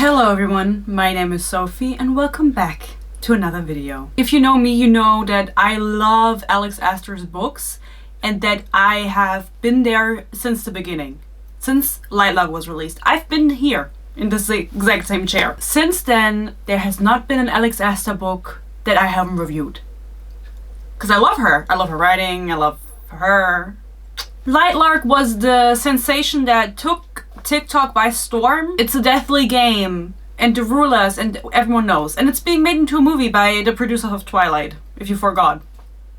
Hello everyone, my name is Sophie and welcome back to another video. If you know me, you know that I love Aster's books and that I have been there since the beginning. Since Lightlark was released, I've been here in this exact same chair. Since then, there has not been an Aster book that I haven't reviewed. Because I love her. I love her writing, I love her. Lightlark was the sensation that took TikTok by storm. It's a deathly game, and the rulers and everyone knows. And it's being made into a movie by the producers of Twilight, if you forgot,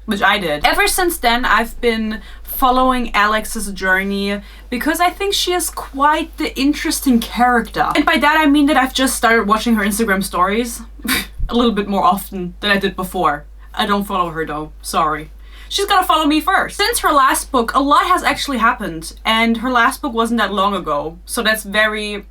which I did. Ever since then, I've been following Alex's journey because I think she is quite the interesting character. And by that I mean that I've just started watching her Instagram stories a little bit more often than I did before. I don't follow her though, sorry. She's gotta follow me first. Since her last book, a lot has actually happened, and her last book wasn't that long ago, so that's very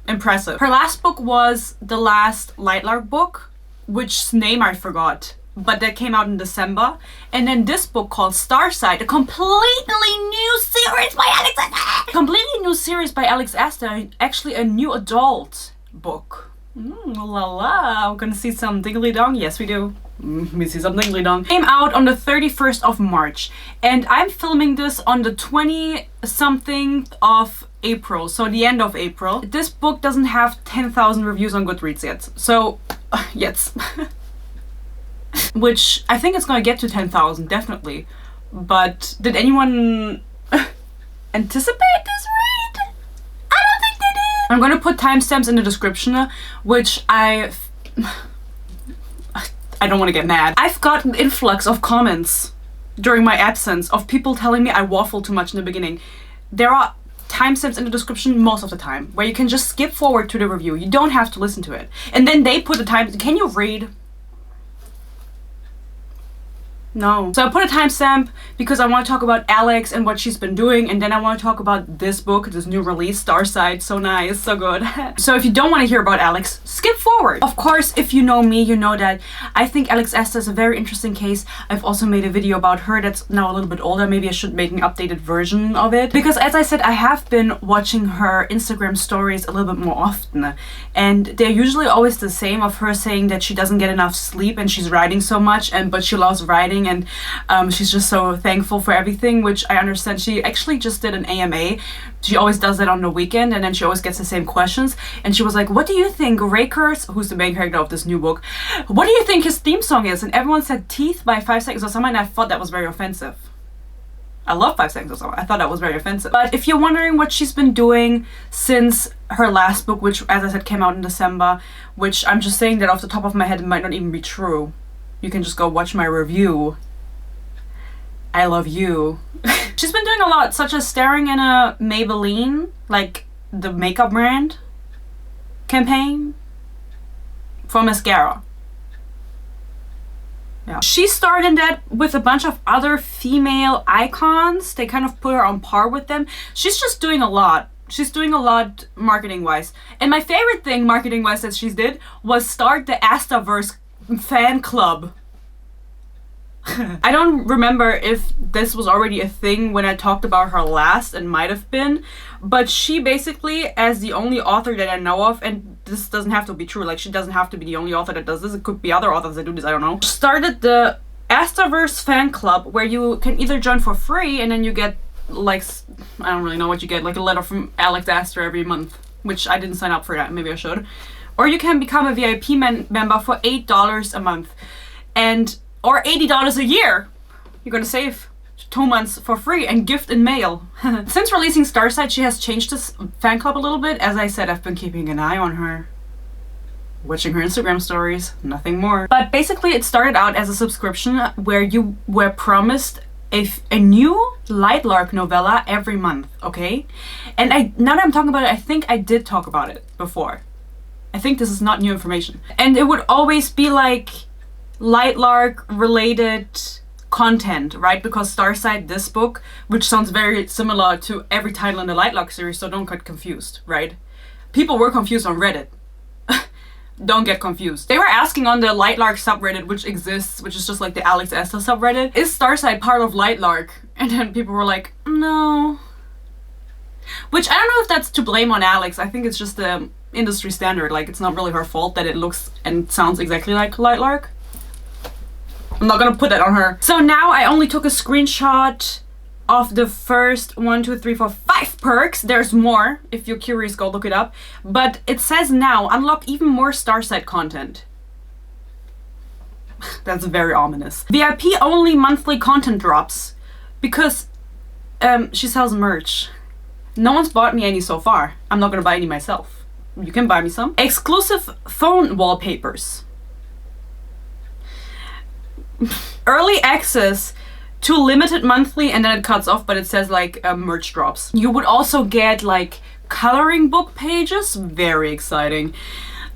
impressive. Her last book was the last Lightlark book, which name I forgot, but that came out in December. And then this book called Starside, a completely new series by Aster. Completely new series by Aster, actually a new adult book. La la, we're gonna see some dingly dong. Yes, we do. We see some dingly dong. Came out on the 31st of March, and I'm filming this on the 20-something of April, so the end of April. This book doesn't have 10,000 reviews on Goodreads yet, so yes. Which I think it's gonna get to 10,000, definitely. But did anyone anticipate this read? I don't think they did. I'm gonna put timestamps in the description, which I don't want to get mad. I've got an influx of comments during my absence of people telling me I waffle too much in the beginning. There are timestamps in the description most of the time where you can just skip forward to the review. You don't have to listen to it. And then they put the time. Can you read? No. So I put a timestamp because I want to talk about Alex and what she's been doing, and then I want to talk about this book, this new release, Starside. So nice, so good. So if you don't want to hear about Alex, skip forward. Of course, if you know me, you know that I think Aster is a very interesting case. I've also made a video about her that's now a little bit older. Maybe I should make an updated version of it. Because as I said, I have been watching her Instagram stories a little bit more often. And they're usually always the same, of her saying that she doesn't get enough sleep and she's writing so much, but she loves writing, and she's just so thankful for everything, which I understand. She actually just did an AMA. She always does that on the weekend, and then she always gets the same questions. And she was like, what do you think Rakers, who's the main character of this new book, what do you think his theme song is? And everyone said Teeth by 5 Seconds or something, and I thought that was very offensive. I love 5 Seconds or something. I thought that was very offensive. But if you're wondering what she's been doing since her last book, which, as I said, came out in December, which I'm just saying that off the top of my head, it might not even be true. You can just go watch my review. I love you. She's been doing a lot, such as starring in a Maybelline, like the makeup brand, campaign for mascara. Yeah. She starred in that with a bunch of other female icons. They kind of put her on par with them. She's just doing a lot. She's doing a lot marketing-wise. And my favorite thing marketing-wise that she's did was start the Asterverse fan club. I don't remember if this was already a thing when I talked about her last, and might have been, but she basically, as the only author that I know of, and this doesn't have to be true, like she doesn't have to be the only author that does this, it could be other authors that do this, I don't know, started the Asterverse fan club where you can either join for free and then you get like, I don't really know what you get, like a letter from Aster every month, which I didn't sign up for that, maybe I should. Or you can become a VIP member for $8 a month, or $80 a year. You're gonna save 2 months for free and gift in mail. Since releasing Starside, she has changed this fan club a little bit. As I said, I've been keeping an eye on her, watching her Instagram stories, nothing more. But basically it started out as a subscription where you were promised a new Lightlark novella every month, okay? And now that I'm talking about it, I think I did talk about it before. I think this is not new information. And it would always be like Lightlark related content, right? Because Starside, this book, which sounds very similar to every title in the Lightlark series, so don't get confused, right? People were confused on Reddit. Don't get confused. They were asking on the Lightlark subreddit, which exists, which is just like the Aster subreddit, is Starside part of Lightlark? And then people were like, no. Which I don't know if that's to blame on Alex. I think it's just the industry standard. Like, it's not really her fault that it looks and sounds exactly like Lightlark. I'm not gonna put that on her. So now I only took a screenshot of the first 1, 2, 3, 4, 5 perks. There's more. If you're curious, go look it up. But it says now, unlock even more starside content. That's very ominous. VIP only monthly content drops. Because she sells merch. No one's bought me any so far. I'm not gonna buy any myself. You can buy me some. Exclusive phone wallpapers. Early access to limited monthly, and then it cuts off, but it says like merch drops. You would also get like coloring book pages. Very exciting.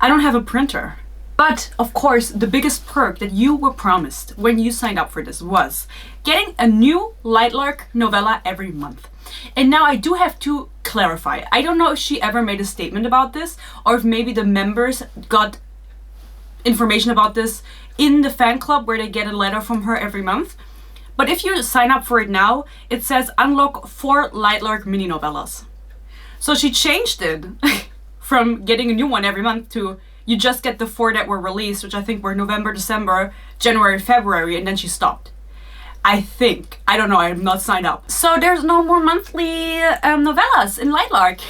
I don't have a printer. But of course, the biggest perk that you were promised when you signed up for this was getting a new Lightlark novella every month. And now I do have to clarify. I don't know if she ever made a statement about this, or if maybe the members got information about this in the fan club where they get a letter from her every month. But if you sign up for it now, it says unlock 4 Lightlark mini novellas. So she changed it from getting a new one every month to you just get the 4 that were released, which I think were November, December, January, February, and then she stopped. I think. I don't know, I have not signed up. So there's no more monthly novellas in Lightlark.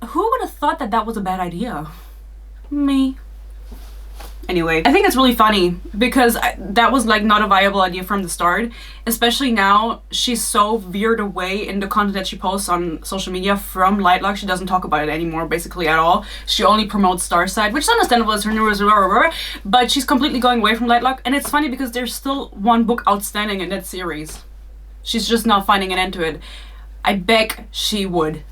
Who would have thought that that was a bad idea? Me. Anyway, I think it's really funny because that was like not a viable idea from the start. Especially now, she's so veered away in the content that she posts on social media from Lightlark. She doesn't talk about it anymore, basically at all. She only promotes Starside, which is understandable as her newest, but she's completely going away from Lightlark. And it's funny because there's still one book outstanding in that series. She's just not finding an end to it. I beg she would.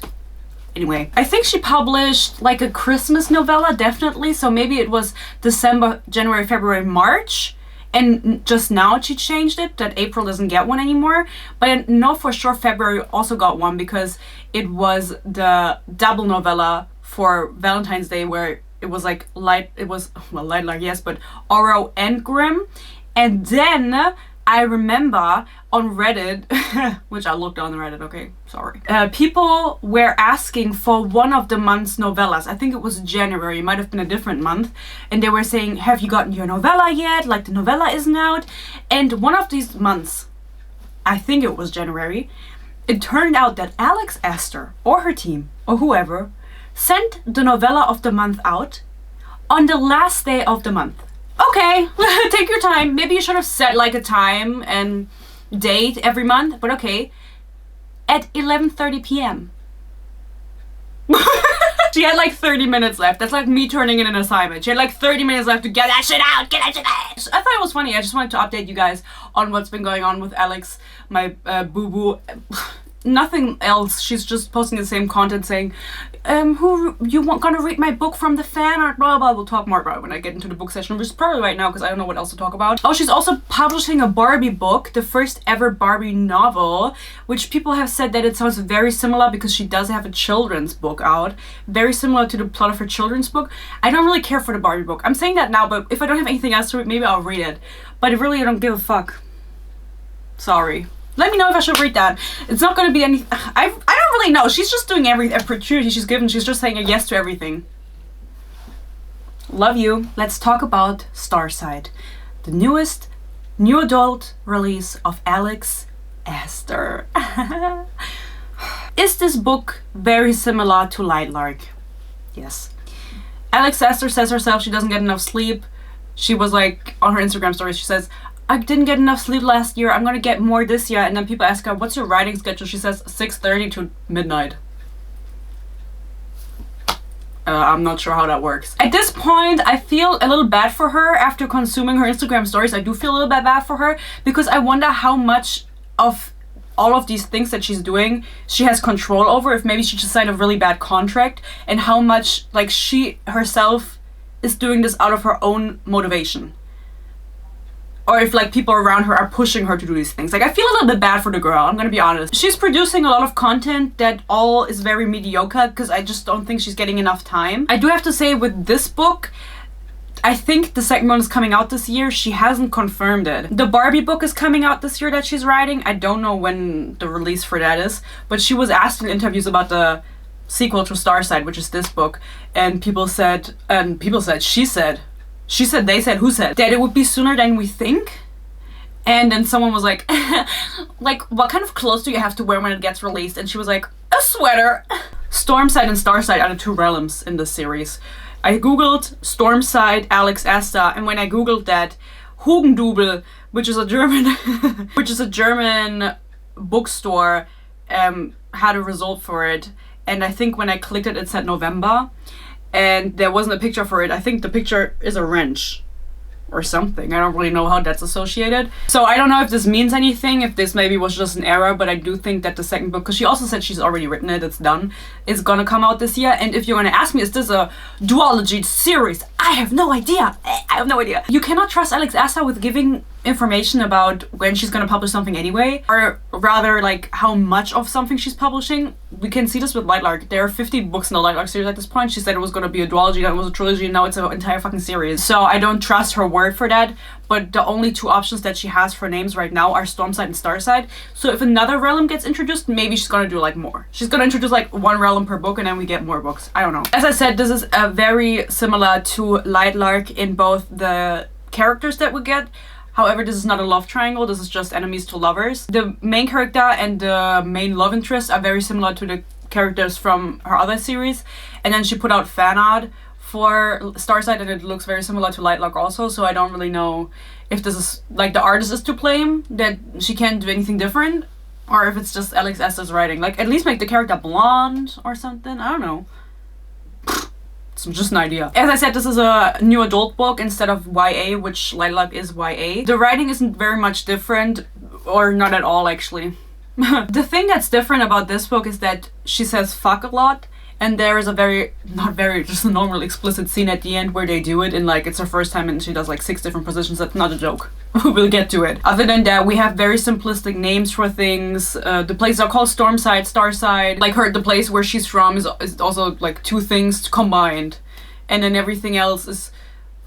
Anyway, I think she published like a Christmas novella, definitely. So maybe it was December, January, February, March. And just now she changed it, that April doesn't get one anymore. But I know for sure February also got one because it was the double novella for Valentine's Day where it was like Lightlark, yes, but Oro and Grimm. And then I remember on Reddit, which I looked on Reddit, okay, sorry. People were asking for one of the month's novellas. I think it was January, it might have been a different month. And they were saying, have you gotten your novella yet? Like the novella isn't out. And one of these months, I think it was January, it turned out that Aster, or her team, or whoever, sent the novella of the month out on the last day of the month. Okay, take your time. Maybe you should have set like a time and date every month, but okay. At 11:30 p.m. She had like 30 minutes left. That's like me turning in an assignment. She had like 30 minutes left to get that shit out, get that shit out. I thought it was funny. I just wanted to update you guys on what's been going on with Alex, my boo-boo. Nothing else. She's just posting the same content saying, who you want gonna read my book from the fan art, blah blah. We'll talk more about it when I get into the book session, which is probably right now because I don't know what else to talk about. Oh, she's also publishing a Barbie book, the first ever Barbie novel, which people have said that it sounds very similar because she does have a children's book out, very similar to the plot of her children's book. I don't really care for the Barbie book. I'm saying that now, but if I don't have anything else to read, maybe I'll read it. But really, I don't give a fuck. Sorry. Let me know if I should read that. It's not going to be any... I don't really know. She's just doing every opportunity she's given. She's just saying a yes to everything. Love you. Let's talk about Starside. The newest new adult release of Alex Aster. Is this book very similar to Lightlark? Yes. Alex Aster says herself she doesn't get enough sleep. She was like, on her Instagram stories, she says, I didn't get enough sleep last year. I'm gonna get more this year. And then people ask her, what's your writing schedule? She says 6:30 to midnight. I'm not sure how that works. At this point, I feel a little bad for her after consuming her Instagram stories. I do feel a little bit bad for her because I wonder how much of all of these things that she's doing she has control over. If maybe she just signed a really bad contract and how much like she herself is doing this out of her own motivation. Or if like people around her are pushing her to do these things. Like I feel a little bit bad for the girl, I'm gonna be honest. She's producing a lot of content that all is very mediocre because I just don't think she's getting enough time. I do have to say with this book, I think the second one is coming out this year. She hasn't confirmed it. The Barbie book is coming out this year that she's writing. I don't know when the release for that is, but she was asked in interviews about the sequel to Starside, which is this book, and she said, they said, who said, that it would be sooner than we think. And then someone was like, like, what kind of clothes do you have to wear when it gets released? And she was like, a sweater. Stormside and Starside are the two realms in this series. I googled Stormside, Alex Aster, and when I googled that, Hugendubel, which is a German bookstore, had a result for it. And I think when I clicked it, it said November. And there wasn't a picture for it. I think the picture is a wrench or something. I don't really know how that's associated. So I don't know if this means anything, if this maybe was just an error, but I do think that the second book, because she also said she's already written it, it's done, is gonna come out this year. And if you're gonna ask me, is this a duology series? I have no idea. You cannot trust Alex Aster with giving information about when she's gonna publish something anyway, or rather like how much of something she's publishing. We can see this with Lightlark. There are 50 books in the Lightlark series at this point. She said it was gonna be a duology, then it was a trilogy, and now it's an entire fucking series. So I don't trust her word for that, but the only two options that she has for names right now are Stormside and Starside. So if another realm gets introduced, maybe she's gonna do like more. She's gonna introduce like one realm per book and then we get more books. I don't know. As I said, this is very similar to Lightlark in both the characters that we get. However, this is not a love triangle, this is just enemies to lovers. The main character and the main love interest are very similar to the characters from her other series. And then she put out fan art for Starside and it looks very similar to Lightlark also, so I don't really know if this is, like, the artist is to blame, that she can't do anything different, or if it's just Alex Aster's writing. Like, at least make the character blonde or something, I don't know. It's just an idea. As I said, this is a new adult book instead of YA, which Lightlark is YA. The writing isn't very much different, or not at all actually. The thing that's different about this book is that she says fuck a lot, and there is a just a normal explicit scene at the end where they do it, and like it's her first time and she does like 6 different positions. That's not a joke. We'll get to it. Other than that, we have very simplistic names for things. The places are called Stormside, Starside. Like the place where she's from is also like 2 things combined. And then everything else is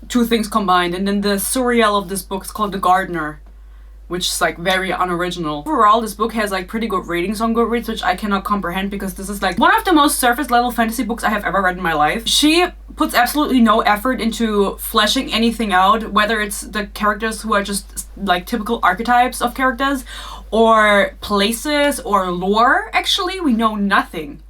2 things combined. And then the surreal of this book is called The Gardener, which is like very unoriginal. Overall, this book has like pretty good ratings on Goodreads, which I cannot comprehend because this is like one of the most surface level fantasy books I have ever read in my life. She puts absolutely no effort into fleshing anything out, whether it's the characters who are just like typical archetypes of characters, or places, or lore. Actually, we know nothing.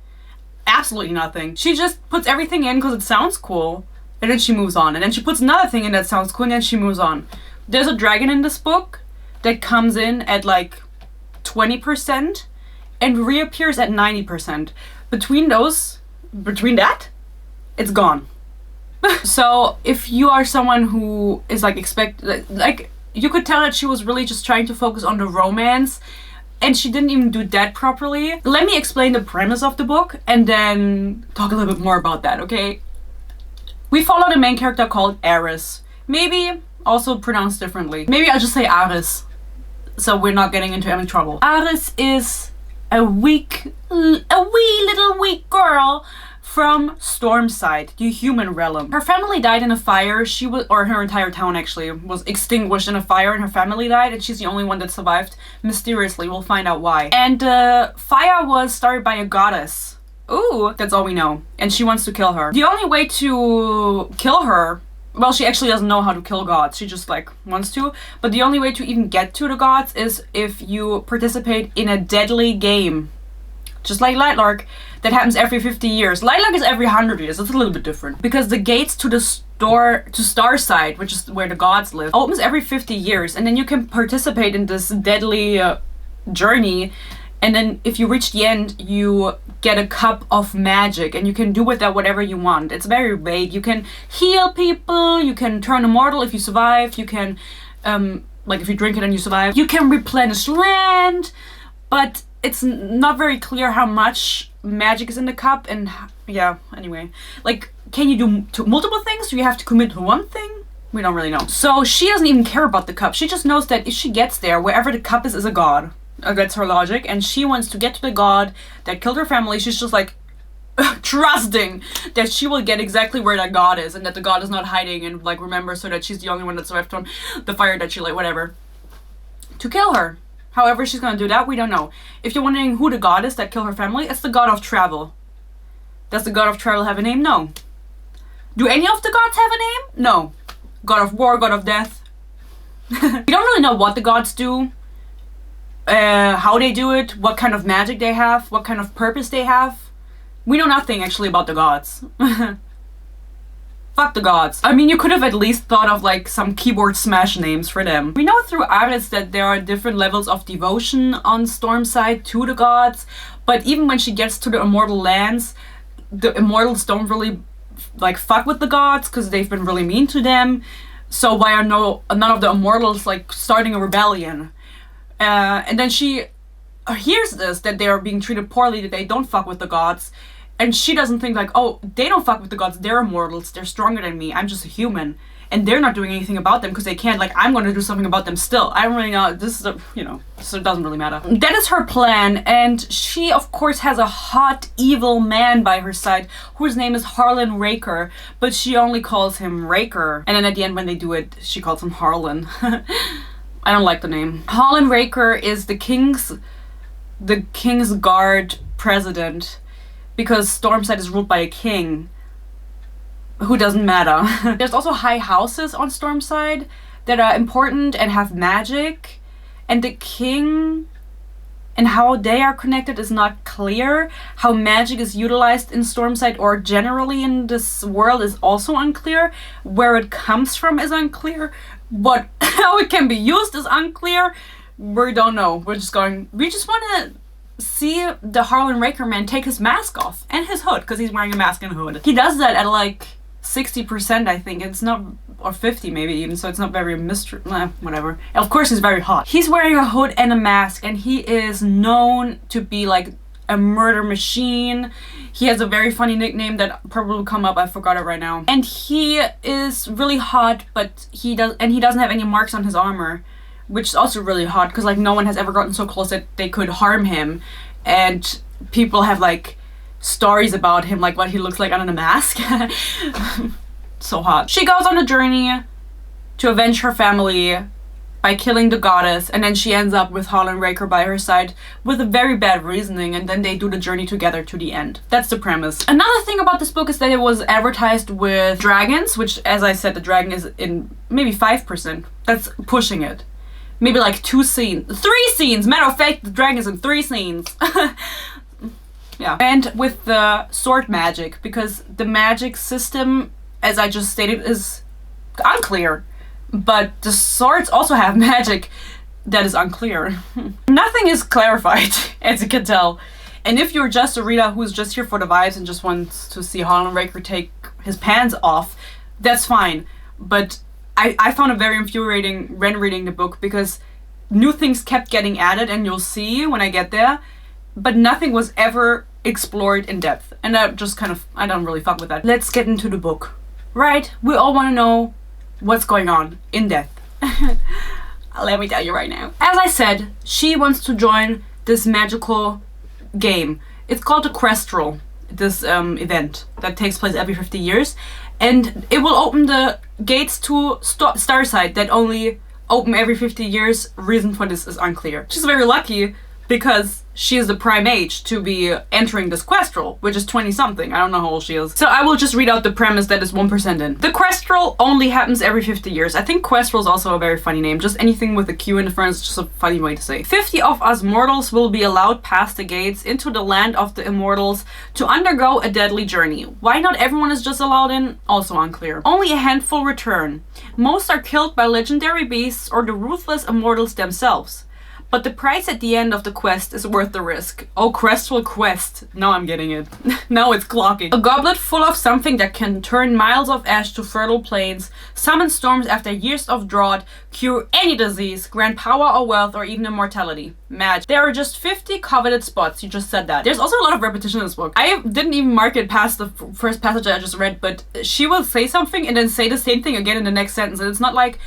Absolutely nothing. She just puts everything in because it sounds cool, and then she moves on. And then she puts another thing in that sounds cool, and then she moves on. There's a dragon in this book that comes in at like 20% and reappears at 90%. Between that, it's gone. So if you are someone who is like like you could tell that she was really just trying to focus on the romance, and she didn't even do that properly. Let me explain the premise of the book and then talk a little bit more about that, okay? We follow the main character called Aris. Maybe also pronounced differently. Maybe I'll just say Aris, so we're not getting into any trouble. Aris is a wee little weak girl from Stormside, the human realm. Her family died in a fire. Or her entire town actually was extinguished in a fire, and her family died, and she's the only one that survived mysteriously. We'll find out why. And the fire was started by a goddess. Ooh, that's all we know. And she wants to kill her. The only way to kill her, well, she actually doesn't know how to kill gods. She just like wants to. But the only way to even get to the gods is if you participate in a deadly game. Just like Lightlark, that happens every 50 years. Lightlark is every 100 years. It's a little bit different. Because the gates to the Starside, which is where the gods live, opens every 50 years. And then you can participate in this deadly journey. And then if you reach the end, you get a cup of magic. And you can do with that whatever you want. It's very vague. You can heal people. You can turn immortal if you survive. You can, like if you drink it and you survive. You can replenish land. But it's not very clear how much magic is in the cup, and yeah, anyway. Like, can you do multiple things? Do you have to commit to one thing? We don't really know. So she doesn't even care about the cup. She just knows that if she gets there, wherever the cup is a god. That's her logic, and she wants to get to the god that killed her family. She's just like trusting that she will get exactly where that god is, and that the god is not hiding, and like remember, so that she's the only one that survived from the fire that she lit, whatever, to kill her. However she's gonna do that, we don't know. If you're wondering who the god is that killed her family, it's the god of travel. Does the god of travel have a name? No. Do any of the gods have a name? No. God of war, god of death. We don't really know what the gods do, how they do it, what kind of magic they have, what kind of purpose they have. We know nothing actually about the gods. Fuck the gods. I mean, you could have at least thought of like some keyboard smash names for them. We know through artists that there are different levels of devotion on Stormside to the gods, but even when she gets to the immortal lands, the immortals don't really like fuck with the gods because they've been really mean to them. So why are none of the immortals like starting a rebellion? And then she hears this, that they are being treated poorly, that they don't fuck with the gods. And she doesn't think like, oh, they don't fuck with the gods, they're immortals, they're stronger than me, I'm just a human. And they're not doing anything about them because they can't, like, I'm gonna do something about them still. I don't really know, this is a, you know, so it doesn't really matter. That is her plan, and she, of course, has a hot, evil man by her side, whose name is Harlan Raker, but she only calls him Raker. And then at the end when they do it, she calls him Harlan. I don't like the name. Harlan Raker is the King's Guard president, because Stormside is ruled by a king who doesn't matter. There's also high houses on Stormside that are important and have magic, and the king and how they are connected is not clear. How magic is utilized in Stormside or generally in this world is also unclear. Where it comes from is unclear, but how it can be used is unclear. We don't know. We just want to see the Harlan Raker man take his mask off and his hood, because he's wearing a mask and a hood. He does that at like 60%, I think. It's not, or 50 maybe even, so it's not very whatever. Of course he's very hot. He's wearing a hood and a mask, and he is known to be like a murder machine. He has a very funny nickname that probably will come up, I forgot it right now. And he is really hot, but he doesn't have any marks on his armor, which is also really hot because like no one has ever gotten so close that they could harm him, and people have like stories about him, like what he looks like under the mask. So hot. She goes on a journey to avenge her family by killing the goddess, and then she ends up with Harlan Raker by her side with a very bad reasoning, and then they do the journey together to the end. That's the premise. Another thing about this book is that it was advertised with dragons, which, as I said, the dragon is in maybe 5%. That's pushing it. Maybe like 3 scenes. Matter of fact, the dragon is in 3 scenes. Yeah. And with the sword magic, because the magic system, as I just stated, is unclear. But the swords also have magic that is unclear. Nothing is clarified, as you can tell. And if you're just a reader who's just here for the vibes and just wants to see Harlan Raker take his pants off, that's fine. But I found it very infuriating when reading the book, because new things kept getting added, and you'll see when I get there, but nothing was ever explored in depth. And I don't really fuck with that. Let's get into the book. Right? We all want to know what's going on in depth. Let me tell you right now. As I said, she wants to join this magical game. It's called the Crestral, this event that takes place every 50 years. And it will open the gates to Starside that only open every 50 years. Reason for this is unclear. She's very lucky because she is the prime age to be entering this Questral, which is 20 something. I don't know how old she is. So I will just read out the premise that is 1% in. The Questral only happens every 50 years. I think Questral is also a very funny name. Just anything with a Q in the front is just a funny way to say. 50 of us mortals will be allowed past the gates into the land of the immortals to undergo a deadly journey. Why not everyone is just allowed in? Also unclear. Only a handful return. Most are killed by legendary beasts or the ruthless immortals themselves. But the price at the end of the quest is worth the risk. Oh, Crestful Quest. Now I'm getting it. Now it's clocking. A goblet full of something that can turn miles of ash to fertile plains, summon storms after years of drought, cure any disease, grant power or wealth, or even immortality. Magic. There are just 50 coveted spots. You just said that. There's also a lot of repetition in this book. I didn't even mark it past the first passage I just read, but she will say something and then say the same thing again in the next sentence. And it's not like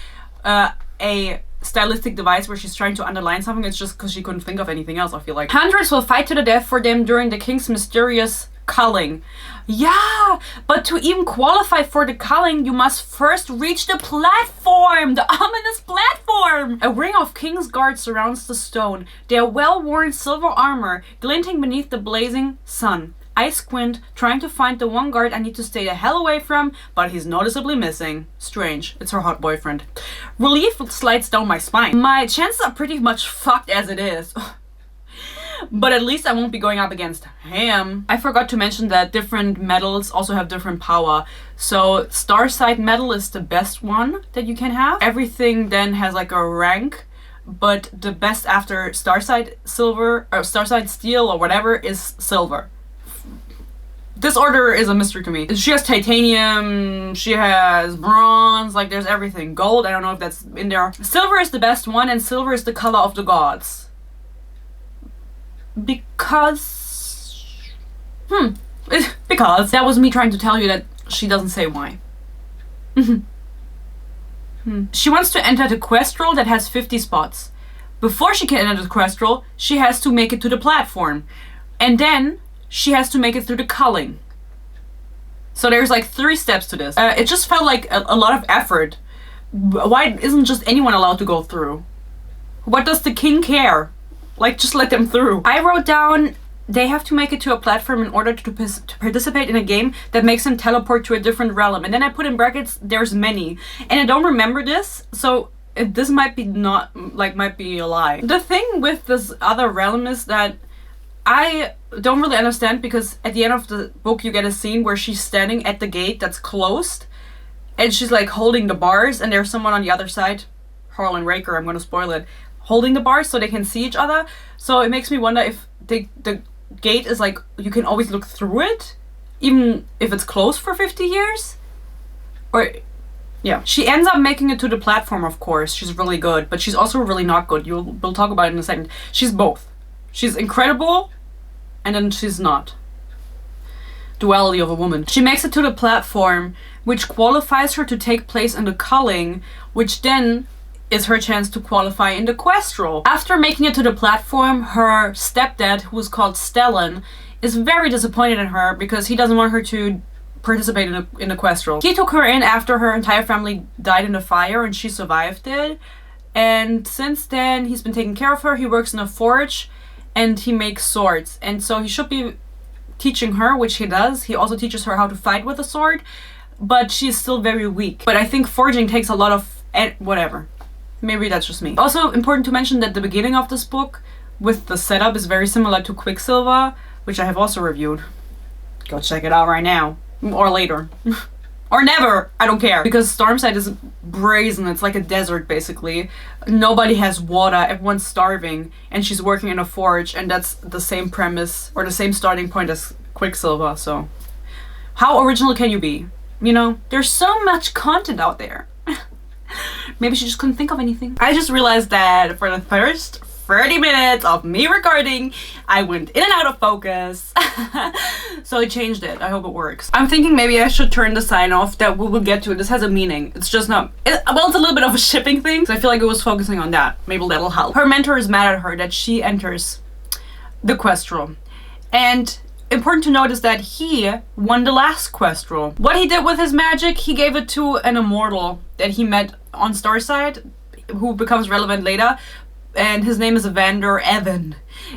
a stylistic device where she's trying to underline something. It's just because she couldn't think of anything else, I feel like. Hundreds will fight to the death for them during the king's mysterious culling. Yeah, but to even qualify for the culling, you must first reach the platform, the ominous platform. A ring of king's guard surrounds the stone, their well-worn silver armor glinting beneath the blazing sun. I squint, trying to find the one guard I need to stay the hell away from, but he's noticeably missing. Strange. It's her hot boyfriend. Relief slides down my spine. My chances are pretty much fucked as it is. But at least I won't be going up against him. I forgot to mention that different metals also have different power. So starside metal is the best one that you can have. Everything then has like a rank, but the best after starside silver or starside steel or whatever is silver. This order is a mystery to me. She has titanium, she has bronze, like there's everything. Gold, I don't know if that's in there. Silver is the best one, and silver is the color of the gods. Because that was me trying to tell you that she doesn't say why. She wants to enter the quest roll that has 50 spots. Before she can enter the quest roll, she has to make it to the platform, and then she has to make it through the culling. So there's like 3 steps to this. It just felt like a lot of effort. Why isn't just anyone allowed to go through? What does the king care? Like, just let them through. I wrote down they have to make it to a platform in order to participate in a game that makes them teleport to a different realm. And then I put in brackets, there's many. And I don't remember this, so this might be might be a lie. The thing with this other realm is that I don't really understand, because at the end of the book you get a scene where she's standing at the gate that's closed and she's like holding the bars, and there's someone on the other side, Harlan Raker, I'm gonna spoil it, holding the bars so they can see each other. So it makes me wonder if the gate is like you can always look through it even if it's closed for 50 years, or yeah. She ends up making it to the platform, of course. She's really good, but she's also really not good. We'll talk about it in a second. She's both. She's incredible and then she's not. Duality of a woman. She makes it to the platform, which qualifies her to take place in the culling, which then is her chance to qualify in the quest roll. After making it to the platform, her stepdad, who's called Stellan, is very disappointed in her because he doesn't want her to participate in the quest roll. He took her in after her entire family died in the fire and she survived it. And since then, he's been taking care of her. He works in a forge and he makes swords. And so he should be teaching her, which he does. He also teaches her how to fight with a sword, but she's still very weak. But I think forging takes a lot of whatever. Maybe that's just me. Also important to mention that the beginning of this book with the setup is very similar to Quicksilver, which I have also reviewed. Go check it out right now. Or later. Or never! I don't care. Because Stormside is brazen. It's like a desert, basically. Nobody has water. Everyone's starving. And she's working in a forge. And that's the same premise, or the same starting point as Quicksilver. So how original can you be? You know, there's so much content out there. Maybe she just couldn't think of anything. I just realized that for the first 30 minutes of me recording, I went in and out of focus. So I changed it. I hope it works. I'm thinking maybe I should turn the sign off that we will get to. This has a meaning. It's just not... well, it's a little bit of a shipping thing. So I feel like it was focusing on that. Maybe that'll help. Her mentor is mad at her that she enters the quest room. And important to note is that he won the last quest roll. What he did with his magic, he gave it to an immortal that he met on Starside, who becomes relevant later. And his name is Evander Evan.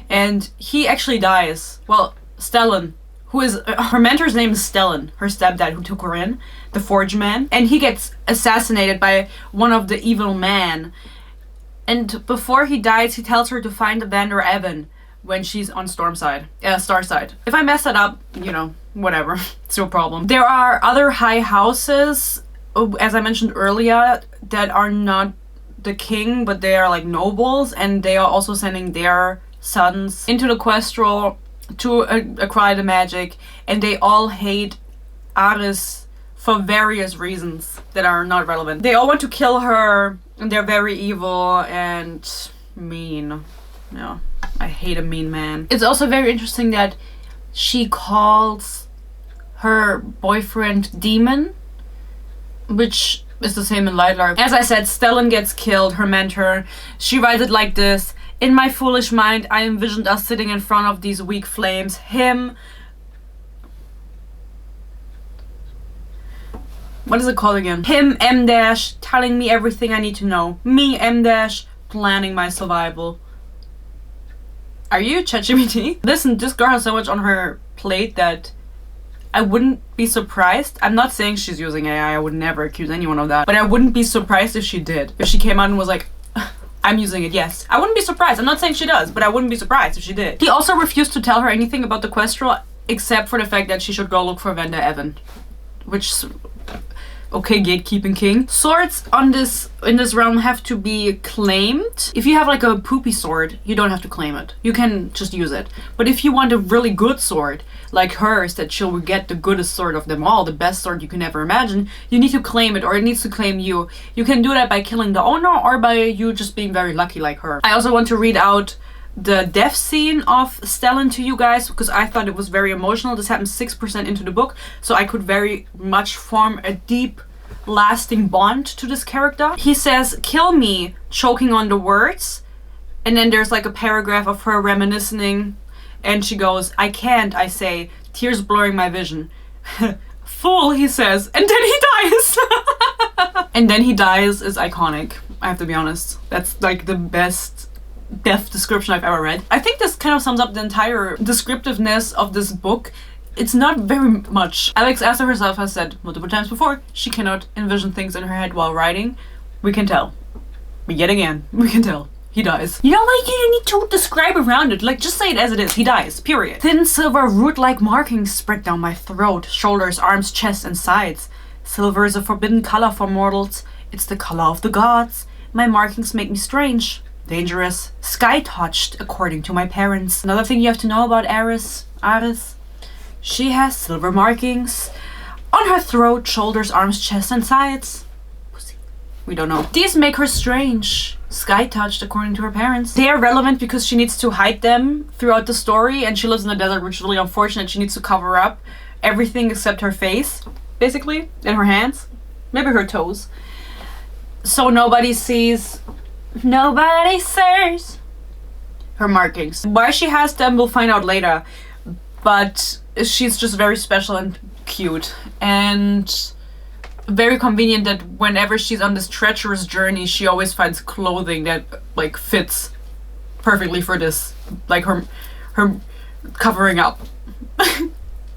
And he actually dies. Well, Stellan, who is... her mentor's name is Stellan, her stepdad who took her in, the Forge Man. And he gets assassinated by one of the evil men. And before he dies, he tells her to find Evander Evan when she's on Starside. If I mess that up, you know, whatever. It's no problem. There are other high houses, as I mentioned earlier, that are not the king, but they are like nobles, and they are also sending their sons into the quest roll to acquire the magic, and they all hate Ares for various reasons that are not relevant. They all want to kill her, and they're very evil and mean. Yeah, I hate a mean man. It's also very interesting that she calls her boyfriend Demon, which is the same in Lightlark. As I said, Stellan gets killed, her mentor. She writes it like this: in my foolish mind, I envisioned us sitting in front of these weak flames. Him... what is it called again? Him, M dash, telling me everything I need to know. Me, M dash, planning my survival. Are you ChatGPT? Listen, this girl has so much on her plate played that I wouldn't be surprised. I'm not saying she's using AI. I would never accuse anyone of that. But I wouldn't be surprised if she did. If she came out and was like, I'm using it, yes. I wouldn't be surprised. I'm not saying she does, but I wouldn't be surprised if she did. He also refused to tell her anything about the Questral except for the fact that she should go look for Vanda Evan. Which... Okay, gatekeeping king. Swords in this realm have to be claimed. If you have like a poopy sword, you don't have to claim it. You can just use it. But if you want a really good sword, like hers, that she'll get the goodest sword of them all, the best sword you can ever imagine, you need to claim it, or it needs to claim you. You can do that by killing the owner or by you just being very lucky like her. I also want to read out the death scene of Stellan to you guys because I thought it was very emotional. This happened 6% into the book, so I could very much form a deep, lasting bond to this character. He says, "Kill me," choking on the words, and then there's like a paragraph of her reminiscing, and she goes, "I can't," I say, tears blurring my vision. "Fool," he says, and then he dies. And then he dies is iconic, I have to be honest. That's like the best death description I've ever read. I think this kind of sums up the entire descriptiveness of this book. It's not very much. Alex Aster herself has said multiple times before she cannot envision things in her head while writing. We can tell. But yet again, we can tell. He dies. You know what? You need to describe around it. Like, just say it as it is. He dies. Period. Thin silver root-like markings spread down my throat, shoulders, arms, chest, and sides. Silver is a forbidden color for mortals. It's the color of the gods. My markings make me strange. Dangerous. Sky-touched, according to my parents. Another thing you have to know about Aris. She has silver markings on her throat, shoulders, arms, chest, and sides. Pussy. We don't know. These make her strange. Sky-touched, according to her parents. They are relevant because she needs to hide them throughout the story, and she lives in the desert, which is really unfortunate. She needs to cover up everything except her face, basically, and her hands. Maybe her toes. So nobody sees... Nobody sees her markings. Why she has them, we'll find out later. But she's just very special and cute. And very convenient that whenever she's on this treacherous journey, she always finds clothing that like fits perfectly for this. Like her covering up.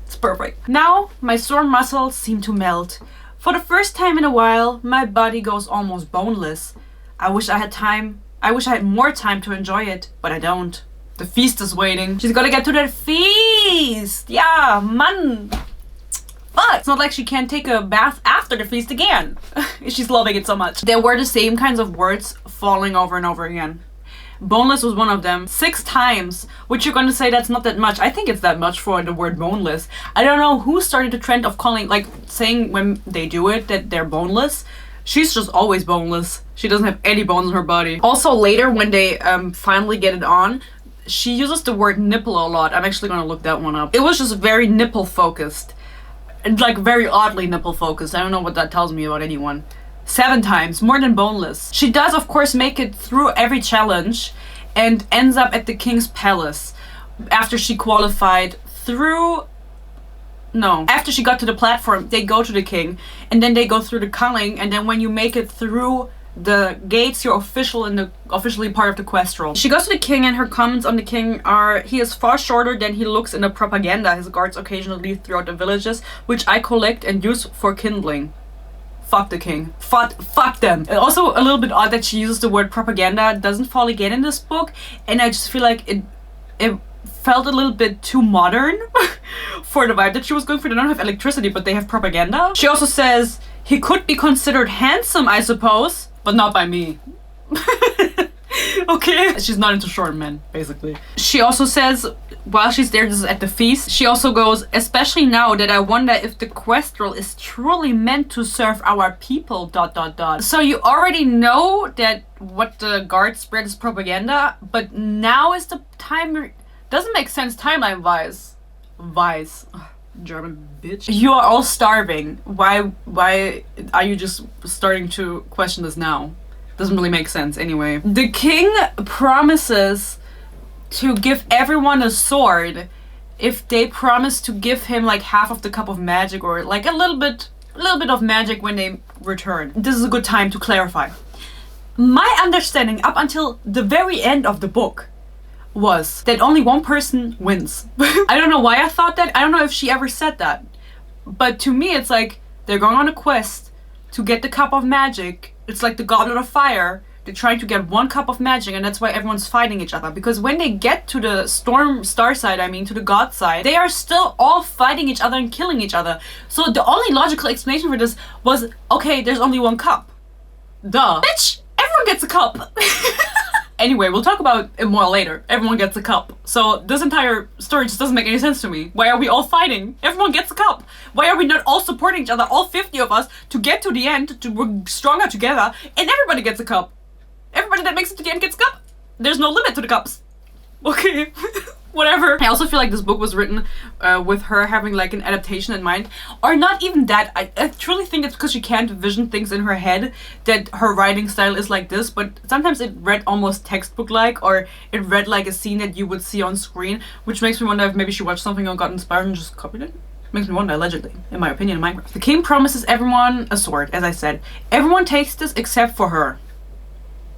It's perfect. Now my sore muscles seem to melt. For the first time in a while, my body goes almost boneless. I wish I had more time to enjoy it, but I don't. The feast is waiting. She's gotta get to that feast! Yeah, man! But it's not like she can't take a bath after the feast again. She's loving it so much. There were the same kinds of words falling over and over again. Boneless was one of them. 6 times, which you're gonna say that's not that much. I think it's that much for the word boneless. I don't know who started the trend of calling, like, saying when they do it that they're boneless. She's just always boneless. She doesn't have any bones in her body. Also later when they finally get it on, she uses the word nipple a lot. I'm actually gonna look that one up. It was just very nipple focused. Like very oddly nipple focused. I don't know what that tells me about anyone. 7 times, more than boneless. She does of course make it through every challenge and ends up at the king's palace after she qualified through... No, after she got to the platform, they go to the king, and then they go through the culling, and then when you make it through the gates, you're officially part of the Questral. She goes to the king, and her comments on the king are, he is far shorter than he looks in the propaganda his guards occasionally leave throughout the villages, which I collect and use for kindling. Fuck the king. Fuck them. And also a little bit odd that she uses the word propaganda. It doesn't fall again in this book, and I just feel like it felt a little bit too modern for the vibe that she was going for. They don't have electricity, but they have propaganda. She also says, he could be considered handsome, I suppose, but not by me. Okay. She's not into short men, basically. She also says, while she's there, this is at the feast, she also goes, especially now that I wonder if the Questral is truly meant to serve our people, ... So you already know that what the guards spread is propaganda, but now is the time... Doesn't make sense timeline-wise. Ugh, German bitch. You are all starving. Why are you just starting to question this now? Doesn't really make sense anyway. The king promises to give everyone a sword if they promise to give him like half of the cup of magic, or like a little bit of magic when they return. This is a good time to clarify. My understanding up until the very end of the book was that only one person wins. I don't know why I thought that. I don't know if she ever said that. But to me, it's like they're going on a quest to get the cup of magic. It's like the goblet of fire. They're trying to get one cup of magic, and that's why everyone's fighting each other. Because when they get to the starside, I mean, to the god side, they are still all fighting each other and killing each other. So the only logical explanation for this was, okay, there's only one cup. Duh. Bitch, everyone gets a cup. Anyway, we'll talk about it more later. Everyone gets a cup. So this entire story just doesn't make any sense to me. Why are we all fighting? Everyone gets a cup. Why are we not all supporting each other, all 50 of us, to get to the end, to we're stronger together, and everybody gets a cup? Everybody that makes it to the end gets a cup. There's no limit to the cups. Okay. Whatever. I also feel like this book was written with her having like an adaptation in mind. Or not even that. I truly think it's because she can't vision things in her head that her writing style is like this. But sometimes it read almost textbook-like, or it read like a scene that you would see on screen, which makes me wonder if maybe she watched something and got inspired and just copied it. Makes me wonder, allegedly, in my opinion, in Minecraft. The king promises everyone a sword, as I said. Everyone takes this except for her.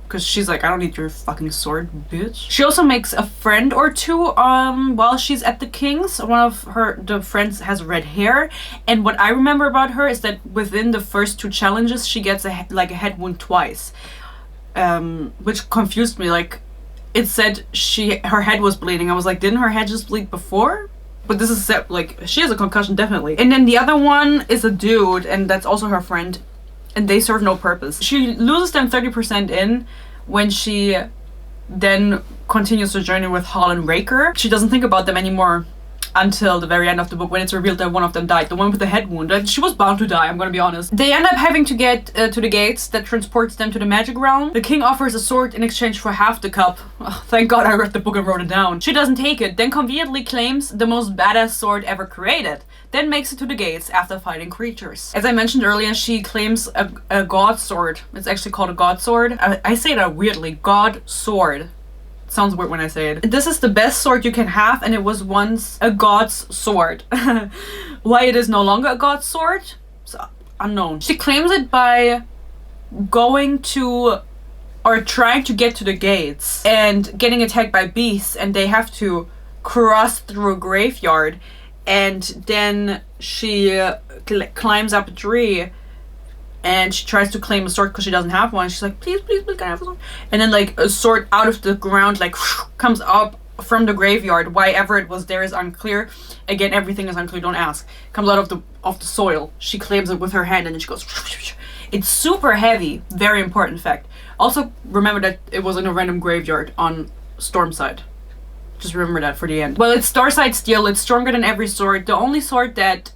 Because she's like, I don't need your fucking sword, bitch. She also makes a friend or two while she's at the king's. One of the friends has red hair. And what I remember about her is that within the first 2 challenges, she gets a head wound twice. Which confused me. Like, it said her head was bleeding. I was like, didn't her head just bleed before? But this is like, she has a concussion, definitely. And then the other one is a dude, and that's also her friend. And they serve no purpose. She loses them 30% in when she then continues the journey with Hall and Raker. She doesn't think about them anymore until the very end of the book, when it's revealed that one of them died. The one with the head wound. She was bound to die, I'm gonna be honest. They end up having to get to the gates that transports them to the magic realm. The king offers a sword in exchange for half the cup. Oh, thank God I read the book and wrote it down. She doesn't take it, then conveniently claims the most badass sword ever created. Then makes it to the gates after fighting creatures. As I mentioned earlier, she claims a god sword. It's actually called a god sword. I say that weirdly. God sword. Sounds weird when I say it. This is the best sword you can have, and it was once a god's sword. Why it is no longer a god's sword? It's unknown. She claims it by going to, or trying to get to the gates and getting attacked by beasts, and they have to cross through a graveyard, and then she climbs up a tree and she tries to claim a sword because she doesn't have one. She's like, please, please, please, can I have a sword? And then like a sword out of the ground like comes up from the graveyard. Why ever it was there is unclear. Again, everything is unclear, don't ask. Comes out of the soil. She claims it with her hand and then she goes. It's super heavy. Very important fact. Also remember that it was in a random graveyard on Stormside. Just remember that for the end. Well, it's starside steel. It's stronger than every sword. The only sword that,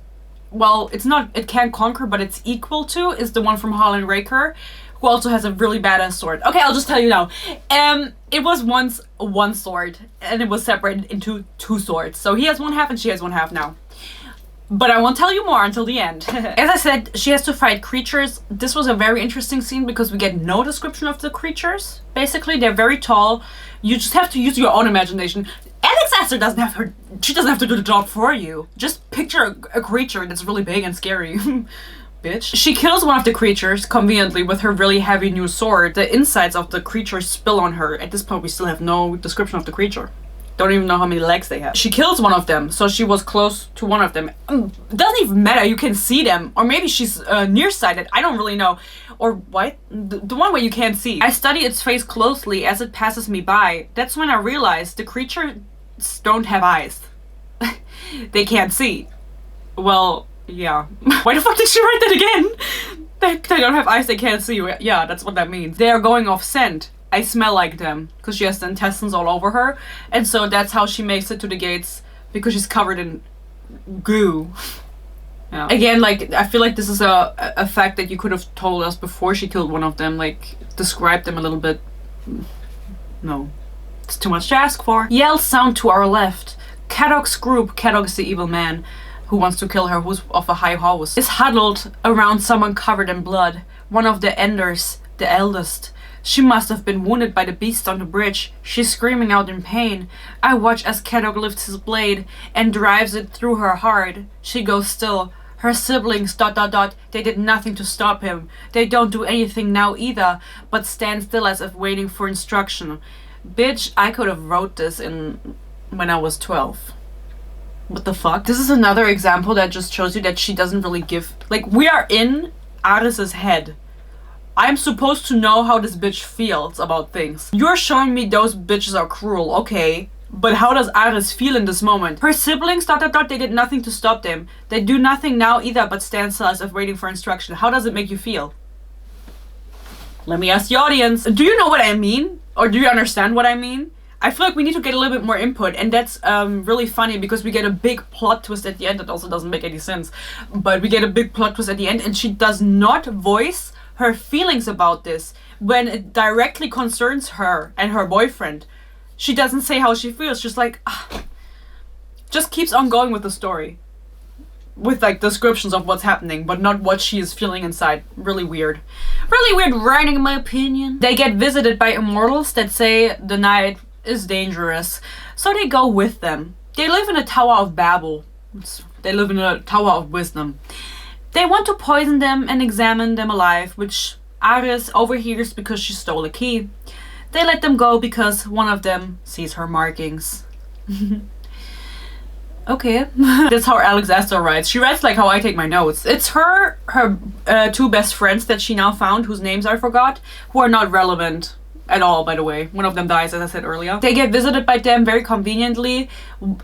well, it can't conquer, but it's equal to, is the one from Hall and Raker, who also has a really badass sword. Okay, I'll just tell you now. It was once one sword, and it was separated into 2 swords. So he has 1/2 and she has 1/2 now. But I won't tell you more until the end. As I said, she has to fight creatures. This was a very interesting scene because we get no description of the creatures. Basically, they're very tall. You just have to use your own imagination. Aster doesn't have to do the job for you. Just picture a creature that's really big and scary. Bitch. She kills one of the creatures conveniently with her really heavy new sword. The insides of the creature spill on her. At this point, we still have no description of the creature. Don't even know how many legs they have. She kills one of them, so she was close to one of them. Doesn't even matter, you can see them. Or maybe she's nearsighted, I don't really know. Or what? The one where you can't see. I study its face closely as it passes me by. That's when I realized the creatures don't have eyes. They can't see. Well, yeah. Why the fuck did she write that again? They don't have eyes, they can't see. Yeah, that's what that means. They are going off scent. I smell like them, because she has the intestines all over her, and so that's how she makes it to the gates, because she's covered in goo. Yeah. Again, like, I feel like this is a fact that you could have told us before she killed one of them, like, describe them a little bit. No. It's too much to ask for. Yells sound to our left. Caddock's group, Caddock is the evil man who wants to kill her, who's of a high house, is huddled around someone covered in blood. One of the Enders, the eldest. She must have been wounded by the beast on the bridge. She's screaming out in pain. I watch as Caddock lifts his blade and drives it through her heart. She goes still. Her siblings, ... they did nothing to stop him. They don't do anything now either, but stand still as if waiting for instruction. Bitch, I could have wrote this in when I was 12. What the fuck? This is another example that just shows you that she doesn't really give... Like, we are in Aris's head. I'm supposed to know how this bitch feels about things. You're showing me those bitches are cruel, okay. But how does Aris feel in this moment? Her siblings, they did nothing to stop them. They do nothing now either but stand still as if waiting for instruction. How does it make you feel? Let me ask the audience. Do you know what I mean? Or do you understand what I mean? I feel like we need to get a little bit more input, and that's really funny because we get a big plot twist at the end that also doesn't make any sense. But we get a big plot twist at the end, and she does not voice her feelings about this when it directly concerns her and her boyfriend. She doesn't say how she feels, just like, just keeps on going with the story. With like descriptions of what's happening, but not what she is feeling inside. Really weird. Really weird writing in my opinion. They get visited by immortals that say the night is dangerous, so they go with them. They live in a Tower of Babel. They live in a Tower of Wisdom. They want to poison them and examine them alive, which Aris overhears because she stole a key. They let them go because one of them sees her markings. Okay. That's how Alex Aster writes. She writes like how I take my notes. It's her two best friends that she now found, whose names I forgot, who are not relevant at all, by the way. One of them dies, as I said earlier. They get visited by them very conveniently,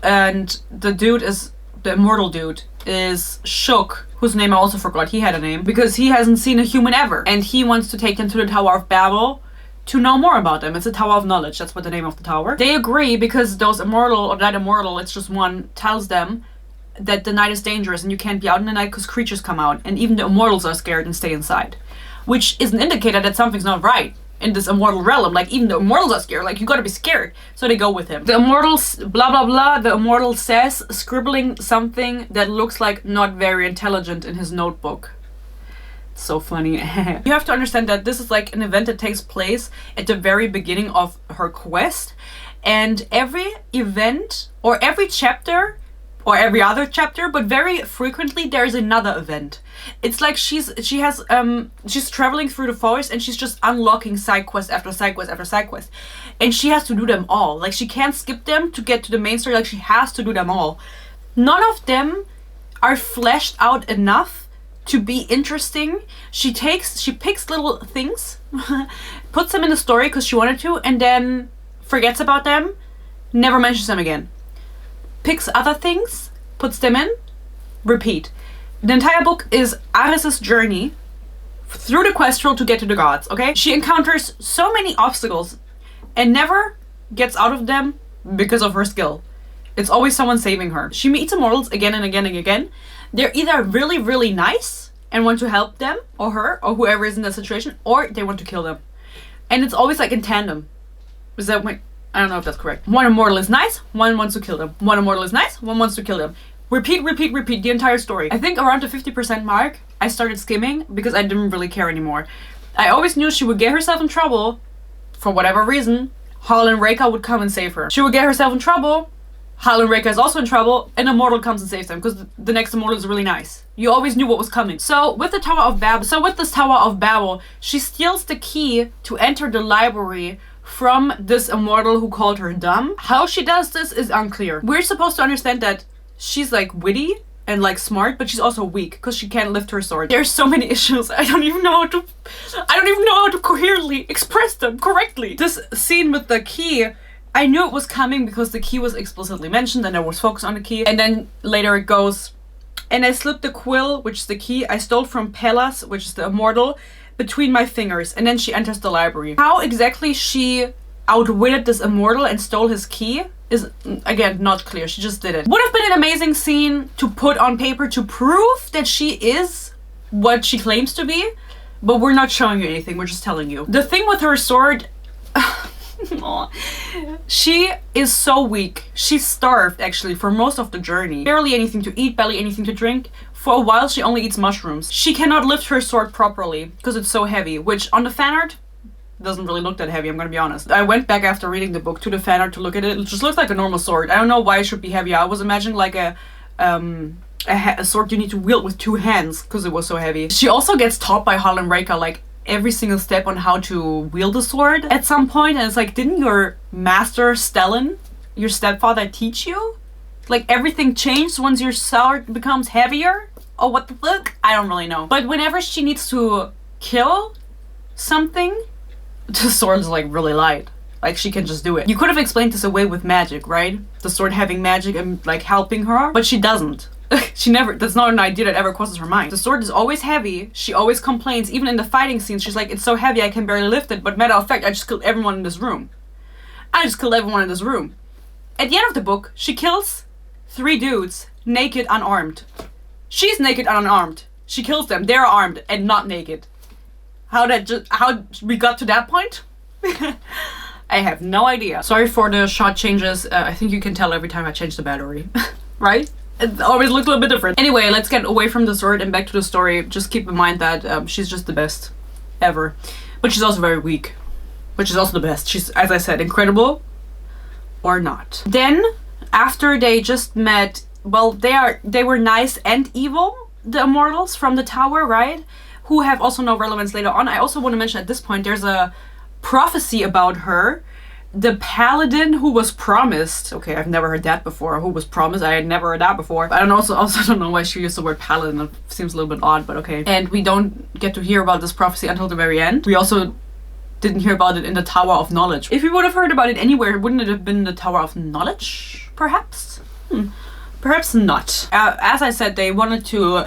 and the immortal dude is Shook, whose name I also forgot. He had a name, because he hasn't seen a human ever, and he wants to take them to the Tower of Babel to know more about them. It's a Tower of Knowledge, that's what the name of the tower. They agree because that immortal, it's just one, tells them that the night is dangerous and you can't be out in the night because creatures come out, and even the immortals are scared and stay inside. Which is an indicator that something's not right in this immortal realm. Like, even the immortals are scared, like, you gotta be scared. So they go with him. The immortals, blah blah blah, the immortal says, scribbling something that looks like not very intelligent in his notebook. So funny. You have to understand that this is like an event that takes place at the very beginning of her quest, and every event or every chapter or every other chapter, but very frequently there's another event. It's like she's traveling through the forest and she's just unlocking side quest after side quest after side quest, and she has to do them all. Like, she can't skip them to get to the main story. Like, she has to do them all. None of them are fleshed out enough to be interesting. She picks little things, puts them in the story because she wanted to, and then forgets about them, never mentions them again. Picks other things, puts them in, repeat. The entire book is Aris's journey through the quest road to get to the gods, okay? She encounters so many obstacles and never gets out of them because of her skill. It's always someone saving her. She meets immortals again and again and again. They're either really, really nice and want to help them, or her, or whoever is in that situation, or they want to kill them. And it's always like in tandem. Is that what? I don't know if that's correct. One immortal is nice, one wants to kill them. One immortal is nice, one wants to kill them. Repeat, repeat, repeat the entire story. I think around the 50% mark, I started skimming because I didn't really care anymore. I always knew she would get herself in trouble, for whatever reason. Hal and Reika would come and save her. She would get herself in trouble, Hal and Reika is also in trouble, an immortal comes and saves them because the next immortal is really nice. You always knew what was coming. So with this Tower of Babel, she steals the key to enter the library from this immortal who called her dumb. How she does this is unclear. We're supposed to understand that she's like witty and like smart, but she's also weak because she can't lift her sword. There's so many issues. I don't even know how to coherently express them correctly. This scene with the key, I knew it was coming because the key was explicitly mentioned and there was focus on the key. And then later it goes, and I slipped the quill, which is the key, I stole from Pellas, which is the immortal, between my fingers. And then she enters the library. How exactly she outwitted this immortal and stole his key is, again, not clear. She just did it. Would have been an amazing scene to put on paper to prove that she is what she claims to be, but we're not showing you anything. We're just telling you. The thing with her sword, she is so weak. She's starved, actually, for most of the journey. Barely anything to eat, barely anything to drink. For a while, she only eats mushrooms. She cannot lift her sword properly because it's so heavy, which on the fan art doesn't really look that heavy, I'm gonna be honest. I went back after reading the book to the fan art to look at it. It just looks like a normal sword. I don't know why it should be heavy. I was imagining like a sword you need to wield with two hands because it was so heavy. She also gets taught by Hal and Reika like every single step on how to wield the sword at some point, and it's like, didn't your master Stellan, your stepfather, teach you? Like, everything changed once your sword becomes heavier? Oh, what the fuck? I don't really know. But whenever she needs to kill something, the sword is like really light. Like, she can just do it. You could have explained this away with magic, right? The sword having magic and like helping her, but she doesn't. She never, that's not an idea that ever crosses her mind. The sword is always heavy. She always complains. Even in the fighting scenes, she's like, it's so heavy I can barely lift it. But matter of fact, I just killed everyone in this room. I just killed everyone in this room. At the end of the book, she kills 3 dudes, naked, unarmed. She's naked and unarmed. She kills them. They're armed and not naked. How we got to that point? I have no idea. Sorry for the shot changes. I think you can tell every time I change the battery, right? It always looks a little bit different. Anyway, let's get away from the sword and back to the story. Just keep in mind that she's just the best ever. But she's also very weak. But she's also the best. She's, as I said, incredible or not. Then, after they just met, well, they were nice and evil, the immortals from the tower, right? Who have also no relevance later on. I also want to mention at this point, there's a prophecy about her. The paladin who was promised. Okay, I've never heard that before. Who was promised? I had never heard that before. I don't also don't know why she used the word paladin. It seems a little bit odd, but okay. And we don't get to hear about this prophecy until the very end. We also didn't hear about it in the Tower of Knowledge. If we would have heard about it anywhere, wouldn't it have been the Tower of Knowledge? Perhaps? Perhaps not. As I said, they wanted to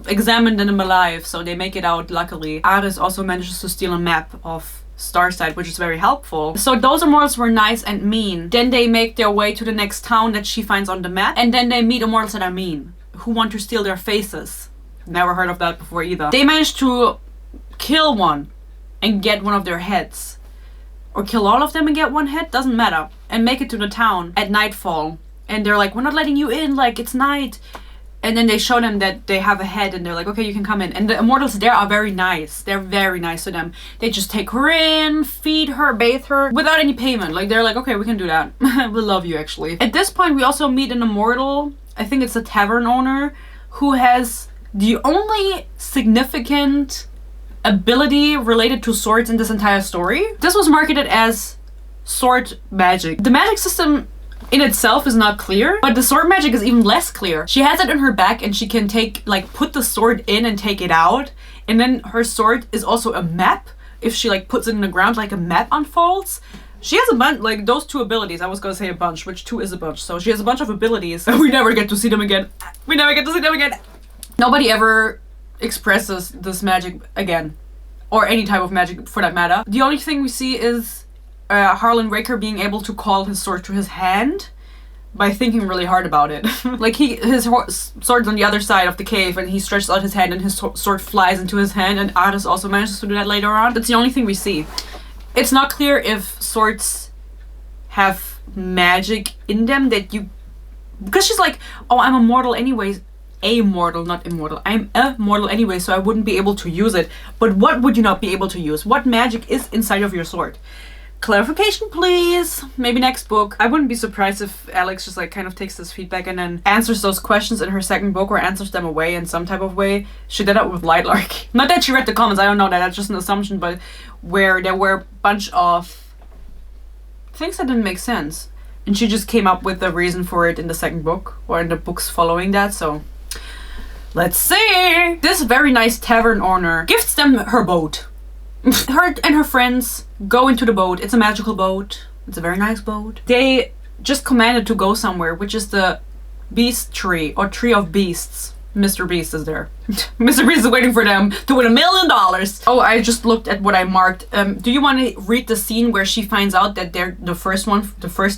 examine them alive, so they make it out, luckily. Ares also manages to steal a map of Starside, which is very helpful. So those immortals were nice and mean. Then they make their way to the next town that she finds on the map, and then they meet immortals that are mean, who want to steal their faces. Never heard of that before either. They manage to kill one and get one of their heads. Or kill all of them and get one head, doesn't matter. And make it to the town at nightfall. And they're like, we're not letting you in, like, it's night. And then they show them that they have a head, and they're like, okay, you can come in. And the immortals there are very nice. They're very nice to them. They just take her in, feed her, bathe her, without any payment. Like, they're like, okay, we can do that. We love you, actually. At this point, we also meet an immortal, I think it's a tavern owner, who has the only significant ability related to swords in this entire story. This was marketed as sword magic. The magic system in itself is not clear, but the sword magic is even less clear. She has it in her back, and she can put the sword in and take it out. And then her sword is also a map. If she puts it in the ground, like a map unfolds. She has a bunch, those 2 abilities. I was gonna say a bunch, which 2 is a bunch. So she has a bunch of abilities. We never get to see them again. We never get to see them again. Nobody ever expresses this magic again. Or any type of magic for that matter. The only thing we see is Harlan Raker being able to call his sword to his hand by thinking really hard about it. His sword's on the other side of the cave, and he stretches out his hand and his sword flies into his hand, and Ares also manages to do that later on. That's the only thing we see. It's not clear if swords have magic in them that you... Because she's like, oh, I'm immortal anyways. Amortal, not immortal. I'm a mortal anyway, so I wouldn't be able to use it. But what would you not be able to use? What magic is inside of your sword? Clarification, please. Maybe next book. I wouldn't be surprised if Alex just kind of takes this feedback and then answers those questions in her second book, or answers them away in some type of way. She did that with Lightlark. Not that she read the comments, I don't know that, that's just an assumption, but where there were a bunch of things that didn't make sense. And she just came up with the reason for it in the second book, or in the books following that, so... Let's see! This very nice tavern owner gifts them her boat. Her and her friends go into the boat. It's a magical boat. It's a very nice boat. They just commanded to go somewhere, which is the Beast Tree, or Tree of Beasts. Mr. Beast is there. Mr. Beast is waiting for them to win $1 million. Oh, I just looked at what I marked. Do you want to read the scene where she finds out that they're the first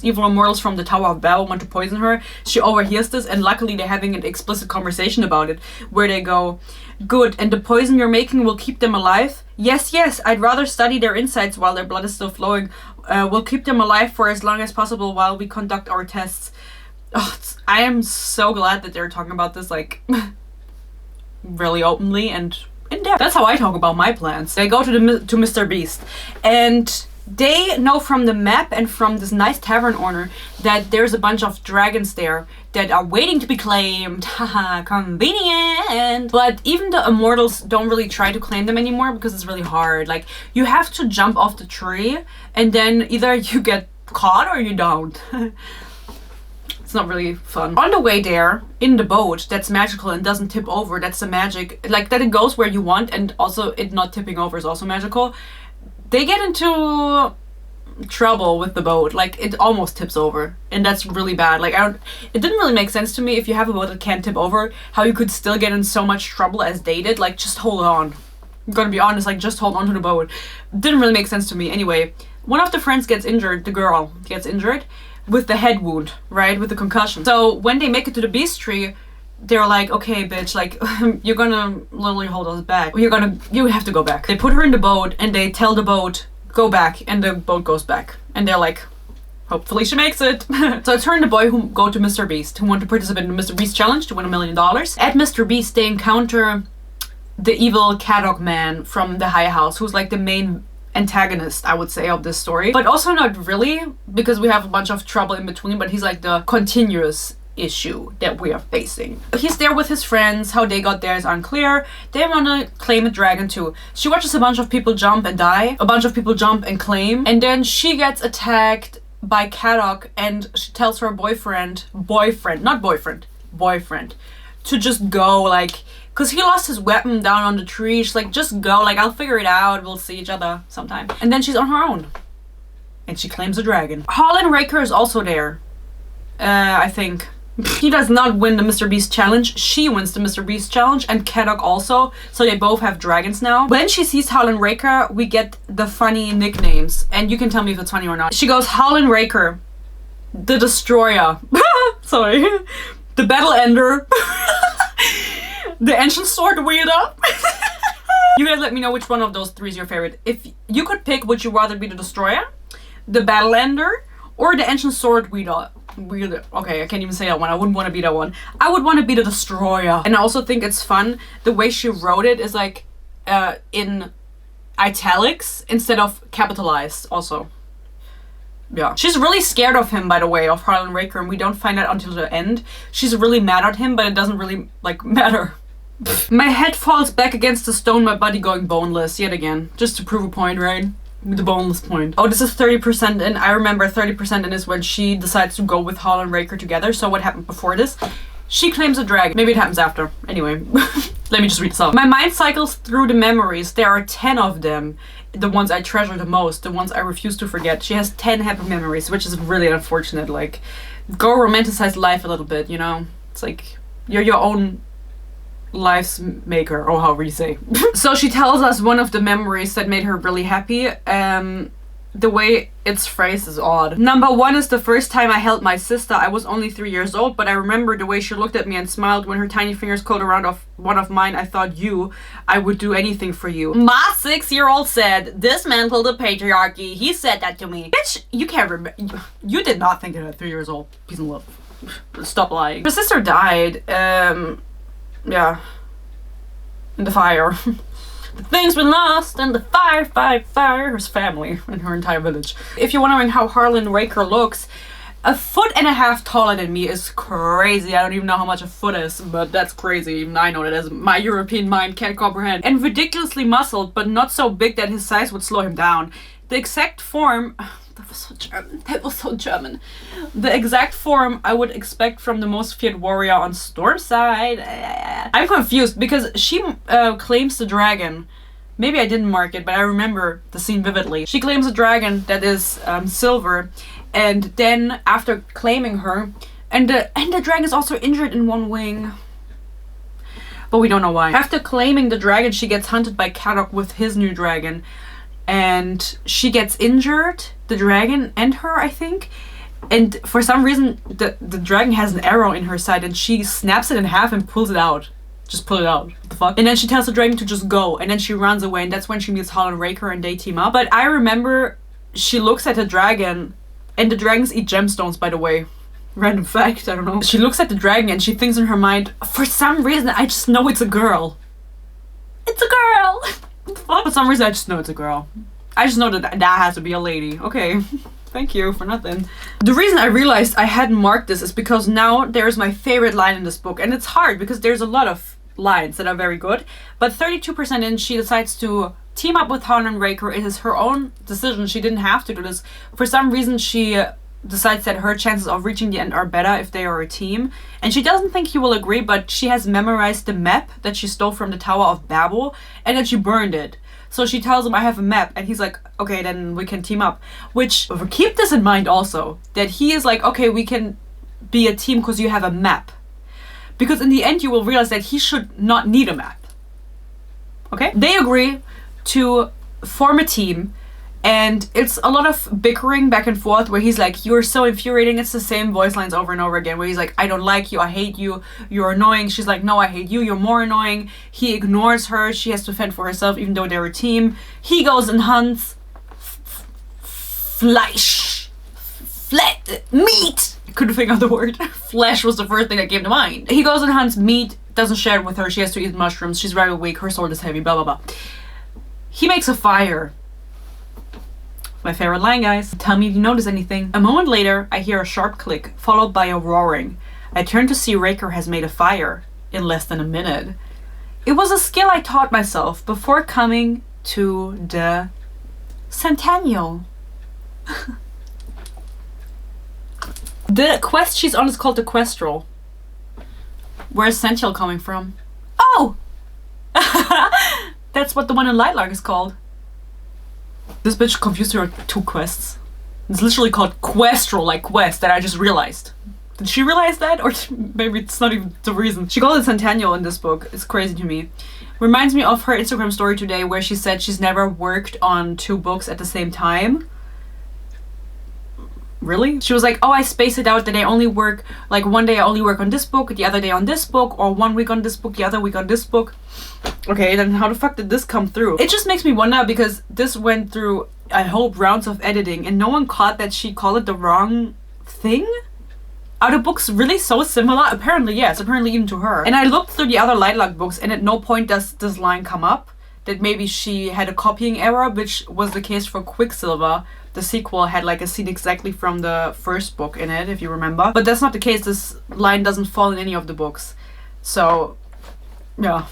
evil immortals from the Tower of Babel want to poison her? She overhears this, and luckily they're having an explicit conversation about it, where they go, good, and the poison you're making will keep them alive? Yes, yes, I'd rather study their insides while their blood is still flowing. We'll keep them alive for as long as possible while we conduct our tests. Oh, I am so glad that they're talking about this really openly and in depth. That's how I talk about my plans. I go to Mr. Beast, and They know from the map and from this nice tavern owner that there's a bunch of dragons there that are waiting to be claimed. Haha, convenient. But even the immortals don't really try to claim them anymore because it's really hard. Like, you have to jump off the tree and then either you get caught or you don't. It's not really fun. On the way there, in the boat that's magical and doesn't tip over, that's the magic. Like, that it goes where you want, and also it not tipping over is also magical. They get into trouble with the boat. Like, it almost tips over, and that's really bad. Like, it didn't really make sense to me, if you have a boat that can't tip over, how you could still get in so much trouble as they did. Like, just hold on. I'm gonna be honest, like, just hold on to the boat. Didn't really make sense to me. Anyway, one of the friends gets injured, the girl gets injured with the head wound, right, with the concussion. So when they make it to the beast tree, they're like, okay, bitch, like, you're gonna literally hold us back. You have to go back. They put her in the boat and they tell the boat, go back, and the boat goes back. And they're like, hopefully she makes it. So it's her and the boy who go to Mr. Beast, who want to participate in the Mr. Beast challenge to win $1 million. At Mr. Beast, they encounter the evil Caddock man from the High House, who's like the main antagonist, I would say, of this story. But also not really, because we have a bunch of trouble in between, but he's like the continuous issue that we are facing. He's there with his friends. How they got there is unclear. They want to claim a dragon too. She watches a bunch of people jump and die. A bunch of people jump and claim. And then she gets attacked by Caddock, and she tells her boyfriend, to just go, like, because he lost his weapon down on the tree. She's like, just go, like, I'll figure it out. We'll see each other sometime. And then she's on her own. And she claims a dragon. Harlan Raker is also there. I think. He does not win the Mr. Beast challenge. She wins the Mr. Beast challenge, and Caddock also. So they both have dragons now. When she sees Harlan Raker, we get the funny nicknames. And you can tell me if it's funny or not. She goes, Harlan Raker, the Destroyer. Sorry. The Battle Ender. The Ancient Sword Wielder. You guys let me know which one of those three is your favorite. If you could pick, would you rather be the Destroyer, the Battle Ender, or the Ancient Sword Wielder? Okay, I can't even say that one. I wouldn't want to be that one. I would want to be the Destroyer. And I also think it's fun, the way she wrote it is like in italics instead of capitalized also. Yeah. She's really scared of him, by the way, of Harlan Raker, and we don't find out until the end. She's really mad at him, but it doesn't really, like, matter. My head falls back against the stone, my body going boneless yet again. Just to prove a point, right? The boneless point. Oh, this is 30% in. I remember 30% in is when she decides to go with Harlan Raker together. So what happened before this? She claims a dragon. Maybe it happens after. Anyway, let me just read this out. My mind cycles through the memories. There are 10 of them. The ones I treasure the most. The ones I refuse to forget. She has 10 happy memories, which is really unfortunate. Like, go romanticize life a little bit, you know? It's like, you're your own life's maker, or however you say. So she tells us one of the memories that made her really happy. The way it's phrased is odd. Number 1 is the first time I held my sister. I was only 3 years old, but I remember the way she looked at me and smiled when her tiny fingers curled around one of mine. I thought, I would do anything for you. My 6-year-old said, dismantle the patriarchy. He said that to me. Bitch, you can't remember. You did not think it at 3 years old. Peace and love. Stop lying. Her sister died. Yeah. In the fire. The things we lost and the fire, hers family and her entire village. If you're wondering how Harlan Raker looks, 1.5 feet taller than me is crazy. I don't even know how much a foot is, but that's crazy. Even I know that as my European mind can't comprehend. And ridiculously muscled, but not so big that his size would slow him down. The exact form... That was so German. The exact form I would expect from the most feared warrior on Starside. I'm confused because she claims the dragon. Maybe I didn't mark it, but I remember the scene vividly. She claims a dragon that is silver, and then after claiming her, and the dragon is also injured in one wing. But we don't know why. After claiming the dragon, she gets hunted by Caddock with his new dragon. And she gets injured, the dragon and her, I think. And for some reason, the dragon has an arrow in her side, and she snaps it in half and pulls it out. Just pull it out. What the fuck? And then she tells the dragon to just go, and then she runs away, and that's when she meets Harlan Raker and they team up. But I remember she looks at the dragon, and the dragons eat gemstones, by the way. Random fact, I don't know. She looks at the dragon and she thinks in her mind, for some reason, I just know it's a girl. It's a girl! For some reason, I just know it's a girl. I just know that that has to be a lady. Okay. Thank you for nothing. The reason I realized I hadn't marked this is because now there's my favorite line in this book. And it's hard because there's a lot of lines that are very good. But 32% in, she decides to team up with Harlan Raker. It is her own decision. She didn't have to do this. For some reason, she decides that her chances of reaching the end are better if they are a team. And she doesn't think he will agree, but she has memorized the map that she stole from the Tower of Babel and then she burned it. So she tells him, I have a map, and he's like, okay, then we can team up. Which, keep this in mind also, that he is like, okay, we can be a team because you have a map. Because in the end, you will realize that he should not need a map. Okay? They agree to form a team, and it's a lot of bickering back and forth where he's like, you're so infuriating. It's the same voice lines over and over again where he's like, I don't like you, I hate you, you're annoying. She's like, no, I hate you, you're more annoying. He ignores her, she has to fend for herself even though they're a team. He goes and hunts meat. Couldn't think of the word. Flesh was the first thing that came to mind. He goes and hunts meat, doesn't share it with her, she has to eat mushrooms, she's very weak, her sword is heavy, blah blah blah. He makes a fire. My favorite line, guys. Tell me if you notice anything. A moment later, I hear a sharp click, followed by a roaring. I turn to see Raker has made a fire in less than a minute. It was a skill I taught myself before coming to the Centennial. The quest she's on is called the Questral. Where's Centennial coming from? Oh! That's what the one in Lightlark is called. This bitch confused her with 2 quests. It's literally called Questral, like quest, that I just realized. Did she realize that? Or maybe it's not even the reason. She called it Centennial in this book. It's crazy to me. Reminds me of her Instagram story today where she said she's never worked on 2 books at the same time. Really? She was like, oh, I space it out that I only work, like one day I only work on this book, the other day on this book, or 1 week on this book, the other week on this book. Okay, then how the fuck did this come through? It just makes me wonder because this went through, I hope, rounds of editing and no one caught that she called it the wrong thing? Are the books really so similar? Apparently, yes, apparently even to her. And I looked through the other Lightlark books and at no point does this line come up. That maybe she had a copying error, which was the case for Quicksilver. The sequel had like a scene exactly from the first book in it, if you remember. But that's not the case. This line doesn't fall in any of the books. So, yeah.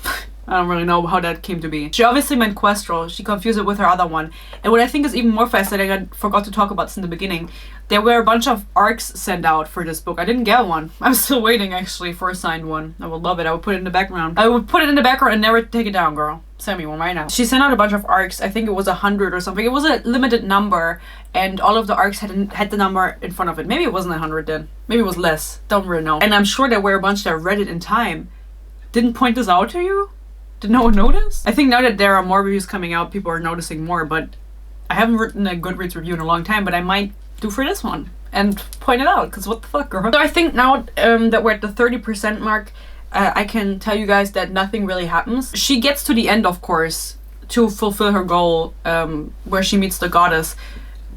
I don't really know how that came to be. She obviously meant Questral. She confused it with her other one. And what I think is even more fascinating, I forgot to talk about this in the beginning, there were a bunch of arcs sent out for this book. I didn't get one. I'm still waiting actually for a signed one. I would love it. I would put it in the background. I would put it in the background and never take it down, girl. Send me one right now. She sent out a bunch of arcs. I think it was 100 or something. It was a limited number and all of the arcs had the number in front of it. Maybe it wasn't 100 then. Maybe it was less. Don't really know. And I'm sure there were a bunch that read it in time. Didn't point this out to you? Did no one notice? I think now that there are more reviews coming out, people are noticing more, but I haven't written a Goodreads review in a long time, but I might do for this one and point it out, because what the fuck, girl? So I think now that we're at the 30% mark, I can tell you guys that nothing really happens. She gets to the end, of course, to fulfill her goal, where she meets the goddess,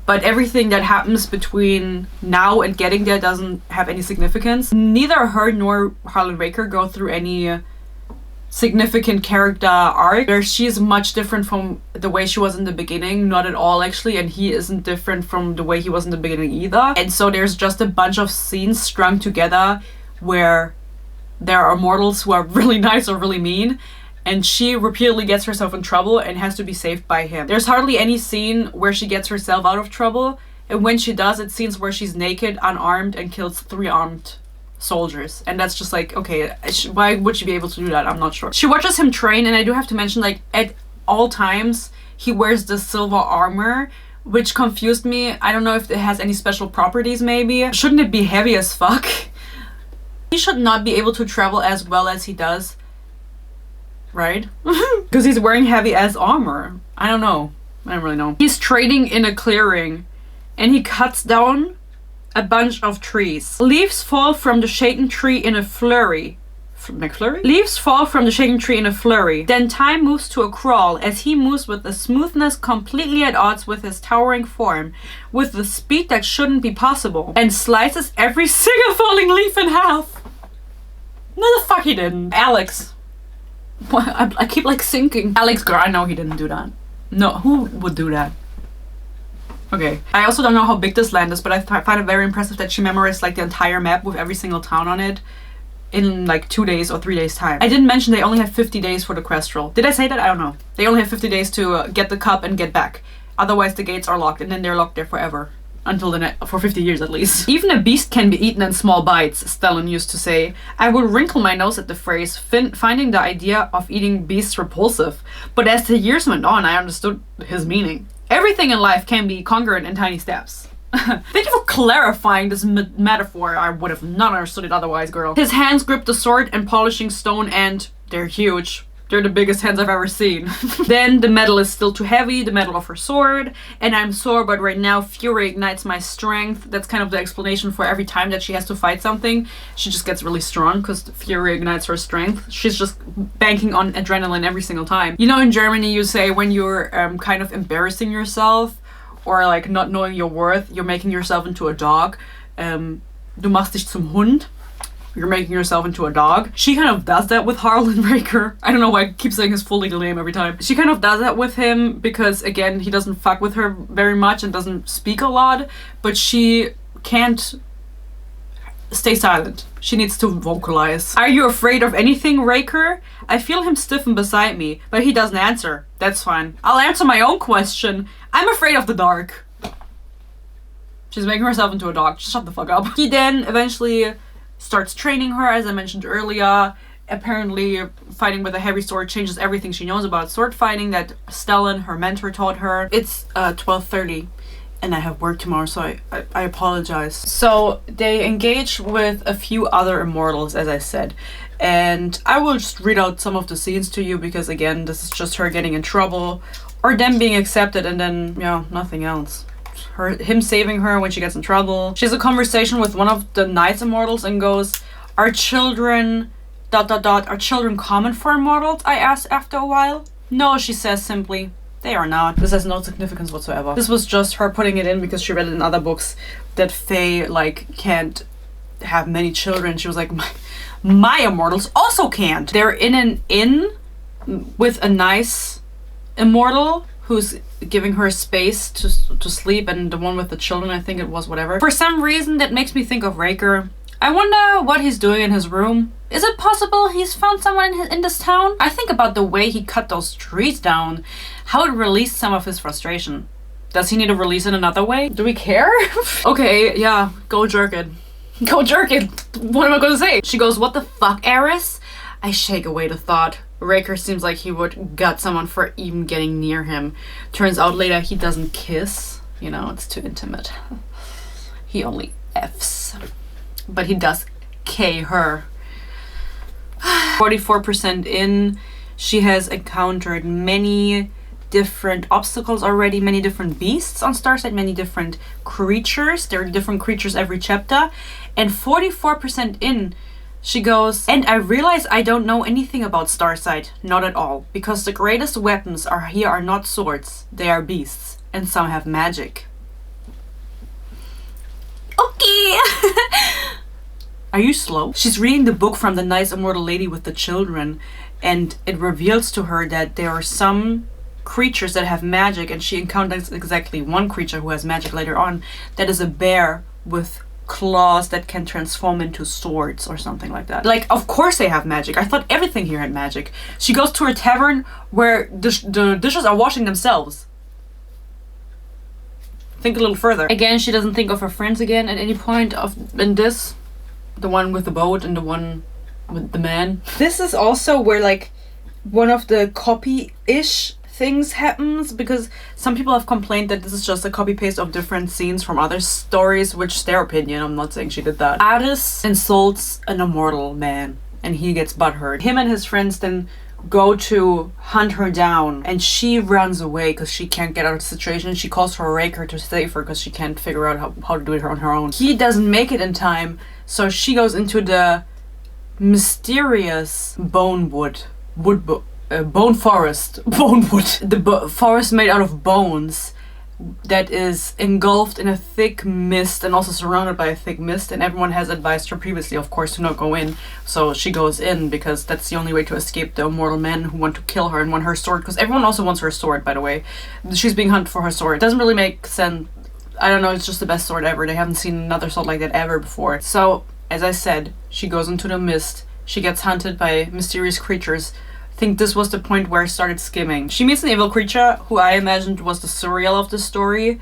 but everything that happens between now and getting there doesn't have any significance. Neither her nor Harlan Raker go through any significant character arc where she's much different from the way she was in the beginning, not at all actually, and he isn't different from the way he was in the beginning either. And so there's just a bunch of scenes strung together where there are mortals who are really nice or really mean, and she repeatedly gets herself in trouble and has to be saved by him. There's hardly any scene where she gets herself out of trouble, and when she does, it's scenes where she's naked, unarmed, and kills 3 armed soldiers, and that's just like, okay, why would she be able to do that? I'm not sure. She watches him train, and I do have to mention, like, at all times he wears the silver armor, which confused me. I don't know if it has any special properties. Maybe shouldn't it be heavy as fuck? He should not be able to travel as well as he does, right? Because he's wearing heavy ass armor. I don't know. I don't really know. He's trading in a clearing and he cuts down a bunch of trees. Leaves fall from the shaken tree in a flurry. McFlurry? Leaves fall from the shaken tree in a flurry. Then time moves to a crawl as he moves with a smoothness completely at odds with his towering form, with the speed that shouldn't be possible, and slices every single falling leaf in half. No, the fuck he didn't. Alex. I keep like sinking. Alex, girl, I know he didn't do that. No, who would do that? Okay. I also don't know how big this land is, but I find it very impressive that she memorized like the entire map with every single town on it in like 2 days or 3 days time. I didn't mention they only have 50 days for the quest roll. Did I say that? I don't know. They only have 50 days to get the cup and get back. Otherwise the gates are locked and then they're locked there forever. Until for 50 years at least. Even a beast can be eaten in small bites, Stellan used to say. I would wrinkle my nose at the phrase, finding the idea of eating beasts repulsive. But as the years went on, I understood his meaning. Everything in life can be conquered in tiny steps. Thank you for clarifying this metaphor. I would have not understood it otherwise, girl. His hands grip the sword and polishing stone and they're huge. They're the biggest hands I've ever seen. Then the metal is still too heavy, the metal of her sword, and I'm sore, but right now fury ignites my strength. That's kind of the explanation for every time that she has to fight something. She just gets really strong because fury ignites her strength. She's just banking on adrenaline every single time. You know, in Germany you say when you're kind of embarrassing yourself or like not knowing your worth, you're making yourself into a dog. Du machst dich zum Hund. You're making yourself into a dog. She kind of does that with Harlan Raker. I don't know why I keep saying his full legal name every time. She kind of does that with him because, again, he doesn't fuck with her very much and doesn't speak a lot, but she can't stay silent. She needs to vocalize. Are you afraid of anything, Raker? I feel him stiffen beside me, but he doesn't answer. That's fine. I'll answer my own question. I'm afraid of the dark. She's making herself into a dog. Just shut the fuck up. He then eventually starts training her, as I mentioned earlier. Apparently, fighting with a heavy sword changes everything she knows about sword fighting that Stellan, her mentor, taught her. It's 12:30 and I have work tomorrow, so I apologize. So they engage with a few other immortals, as I said. And I will just read out some of the scenes to you because, again, this is just her getting in trouble or them being accepted and then, nothing else. Him saving her when she gets in trouble. She has a conversation with one of the Knights Immortals and goes, are children ... are children common for immortals? I asked after a while. No, she says simply, they are not. This has no significance whatsoever. This was just her putting it in because she read it in other books that Fae like can't have many children. She was like, my immortals also can't. They're in an inn with a nice immortal who's giving her space to sleep, and the one with the children, I think it was, whatever. For some reason, that makes me think of Raker. I wonder what he's doing in his room. Is it possible he's found someone in this town? I think about the way he cut those trees down, how it released some of his frustration. Does he need to release it another way? Do we care? Okay, yeah, go jerk it. Go jerk it. What am I gonna say? She goes, what the fuck, Eris? I shake away the thought. Raker seems like he would gut someone for even getting near him. Turns out later he doesn't kiss. You know, it's too intimate. He only Fs. But he does K her. 44% in. She has encountered many different obstacles already, many different beasts on Starside, many different creatures. There are different creatures every chapter. And 44% in, she goes, and I realize I don't know anything about Starside, not at all, because the greatest weapons here are not swords, they are beasts, and some have magic. Okay. Are you slow? She's reading the book from the nice immortal lady with the children, and it reveals to her that there are some creatures that have magic, and she encounters exactly one creature who has magic later on, that is a bear with claws that can transform into swords or something like that. Like, of course they have magic. I thought everything here had magic. She goes to a tavern where the dishes are washing themselves. Think a little further. Again, she doesn't think of her friends again at any point in this. The one with the boat and the one with the man. This is also where like one of the copy-ish things happens, because some people have complained that this is just a copy-paste of different scenes from other stories, which is their opinion. I'm not saying she did that. Addis insults an immortal man and he gets butthurt. Him and his friends then go to hunt her down and she runs away because she can't get out of the situation. She calls for a Raker to save her because she can't figure out how to do it on her own. He doesn't make it in time, so she goes into the mysterious bone forest. Bonewood. The forest made out of bones that is engulfed in a thick mist and also surrounded by a thick mist, and everyone has advised her previously, of course, to not go in. So she goes in because that's the only way to escape the immortal men who want to kill her and want her sword, because everyone also wants her sword, by the way. She's being hunted for her sword. It doesn't really make sense. I don't know, it's just the best sword ever. They haven't seen another sword like that ever before. So, as I said, she goes into the mist. She gets hunted by mysterious creatures. I think this was the point where I started skimming. She meets an evil creature who I imagined was the Suriel of the story.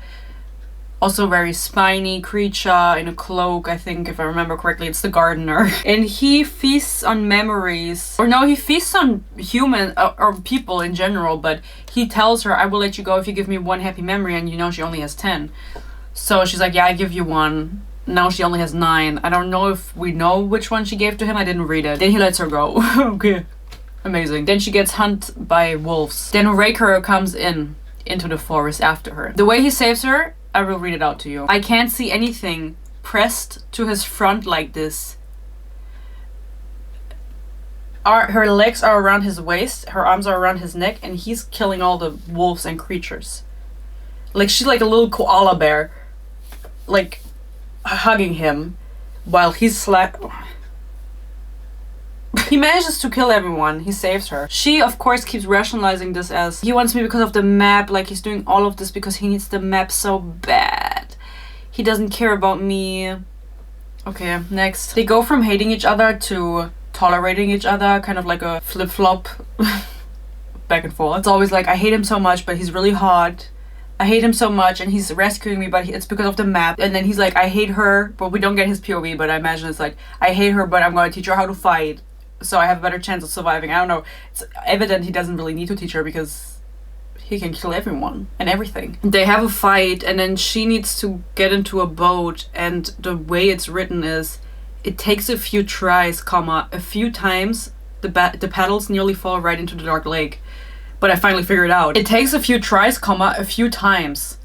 Also very spiny creature in a cloak, I think, if I remember correctly. It's the gardener. And he feasts on memories. Or no, he feasts on human or people in general, but he tells her, I will let you go if you give me one happy memory, and you know she only has 10. So she's like, yeah, I give you one. Now she only has 9. I don't know if we know which one she gave to him. I didn't read it. Then he lets her go. Okay. Amazing. Then she gets hunted by wolves. Then Raker comes into the forest after her. The way he saves her, I will read it out to you. I can't see anything pressed to his front like this. Her legs are around his waist, her arms are around his neck, and he's killing all the wolves and creatures. Like, she's like a little koala bear, like, hugging him while he's He manages to kill everyone. He saves her. She, of course, keeps rationalizing this as, he wants me because of the map, like he's doing all of this because he needs the map so bad. He doesn't care about me. Okay, next. They go from hating each other to tolerating each other, kind of like a flip-flop back and forth. It's always like, I hate him so much, but he's really hot. I hate him so much and he's rescuing me, but it's because of the map. And then he's like, I hate her, but we don't get his POV, but I imagine it's like, I hate her, but I'm going to teach her how to fight, so I have a better chance of surviving. I don't know. It's evident he doesn't really need to teach her because he can kill everyone and everything. They have a fight and then she needs to get into a boat, and the way it's written is, it takes a few tries, comma, a few times the paddles nearly fall right into the dark lake. But I finally figured it out. It takes a few tries, comma, a few times.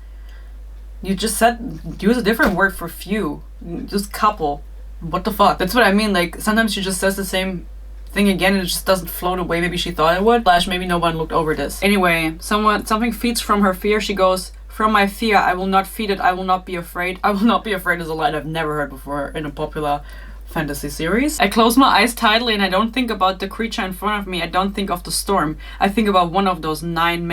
You just said, use a different word for few. Just couple. What the fuck? That's what I mean. Like, sometimes she just says the same thing again and it just doesn't flow the way maybe she thought it would. Slash, maybe no one looked over this. Anyway, something feeds from her fear. She goes, from my fear, I will not feed it. I will not be afraid. I will not be afraid is a line I've never heard before in a popular fantasy series. I close my eyes tightly and I don't think about the creature in front of me. I don't think of the storm. I think about one of those 9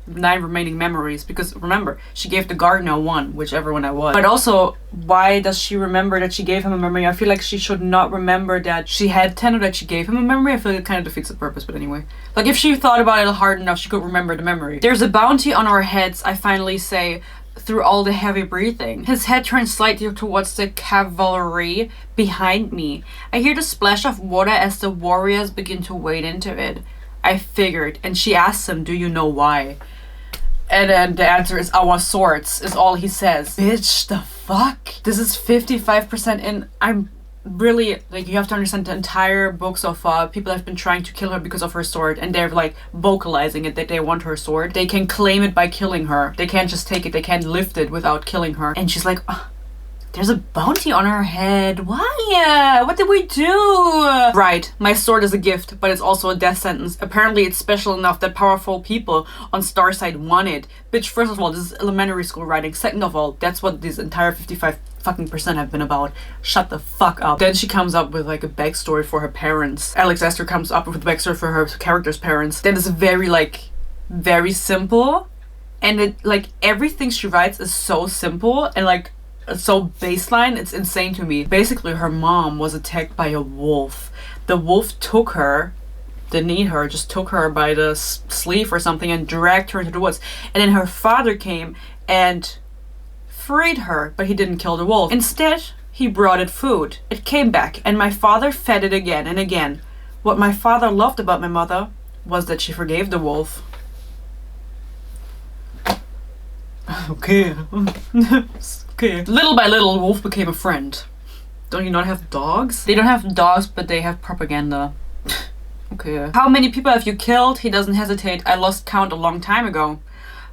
remaining memories, because remember, she gave the gardener 1, whichever one I was. But also, why does she remember that she gave him a memory? I feel like she should not remember that she had 10 or that she gave him a memory. I feel like it kind of defeats the purpose, but anyway. Like, if she thought about it hard enough, she could remember the memory. There's a bounty on our heads, I finally say, through all the heavy breathing. His head turns slightly towards the cavalry behind me. I hear the splash of water as the warriors begin to wade into it. I figured, and she asks him, do you know why? And then the answer is our swords, is all he says. Bitch, the fuck? This is 55% in. I'm really, like, you have to understand the entire book so far. People have been trying to kill her because of her sword, and they're like vocalizing it that they want her sword. They can claim it by killing her. They can't just take it. They can't lift it without killing her. And she's like, oh, there's a bounty on her head. Why? What did we do? Right, my sword is a gift, but it's also a death sentence. Apparently it's special enough that powerful people on Starside want it. Bitch, first of all, this is elementary school writing. Second of all, that's what this entire 55% have been about. Shut the fuck up. Then she comes up with like a backstory for her parents. Aster comes up with a backstory for her character's parents. That is very simple. And it, like, everything she writes is so simple and like so baseline, it's insane to me. Basically, her mom was attacked by a wolf. The wolf took her, didn't eat her, just took her by the sleeve or something and dragged her into the woods. And then her father came and freed her, but he didn't kill the wolf. Instead, he brought it food. It came back, and my father fed it again and again. What my father loved about my mother was that she forgave the wolf. Okay. Okay. Little by little, wolf became a friend. Don't you not have dogs? They don't have dogs, but they have propaganda. Okay. How many people have you killed? He doesn't hesitate. I lost count a long time ago.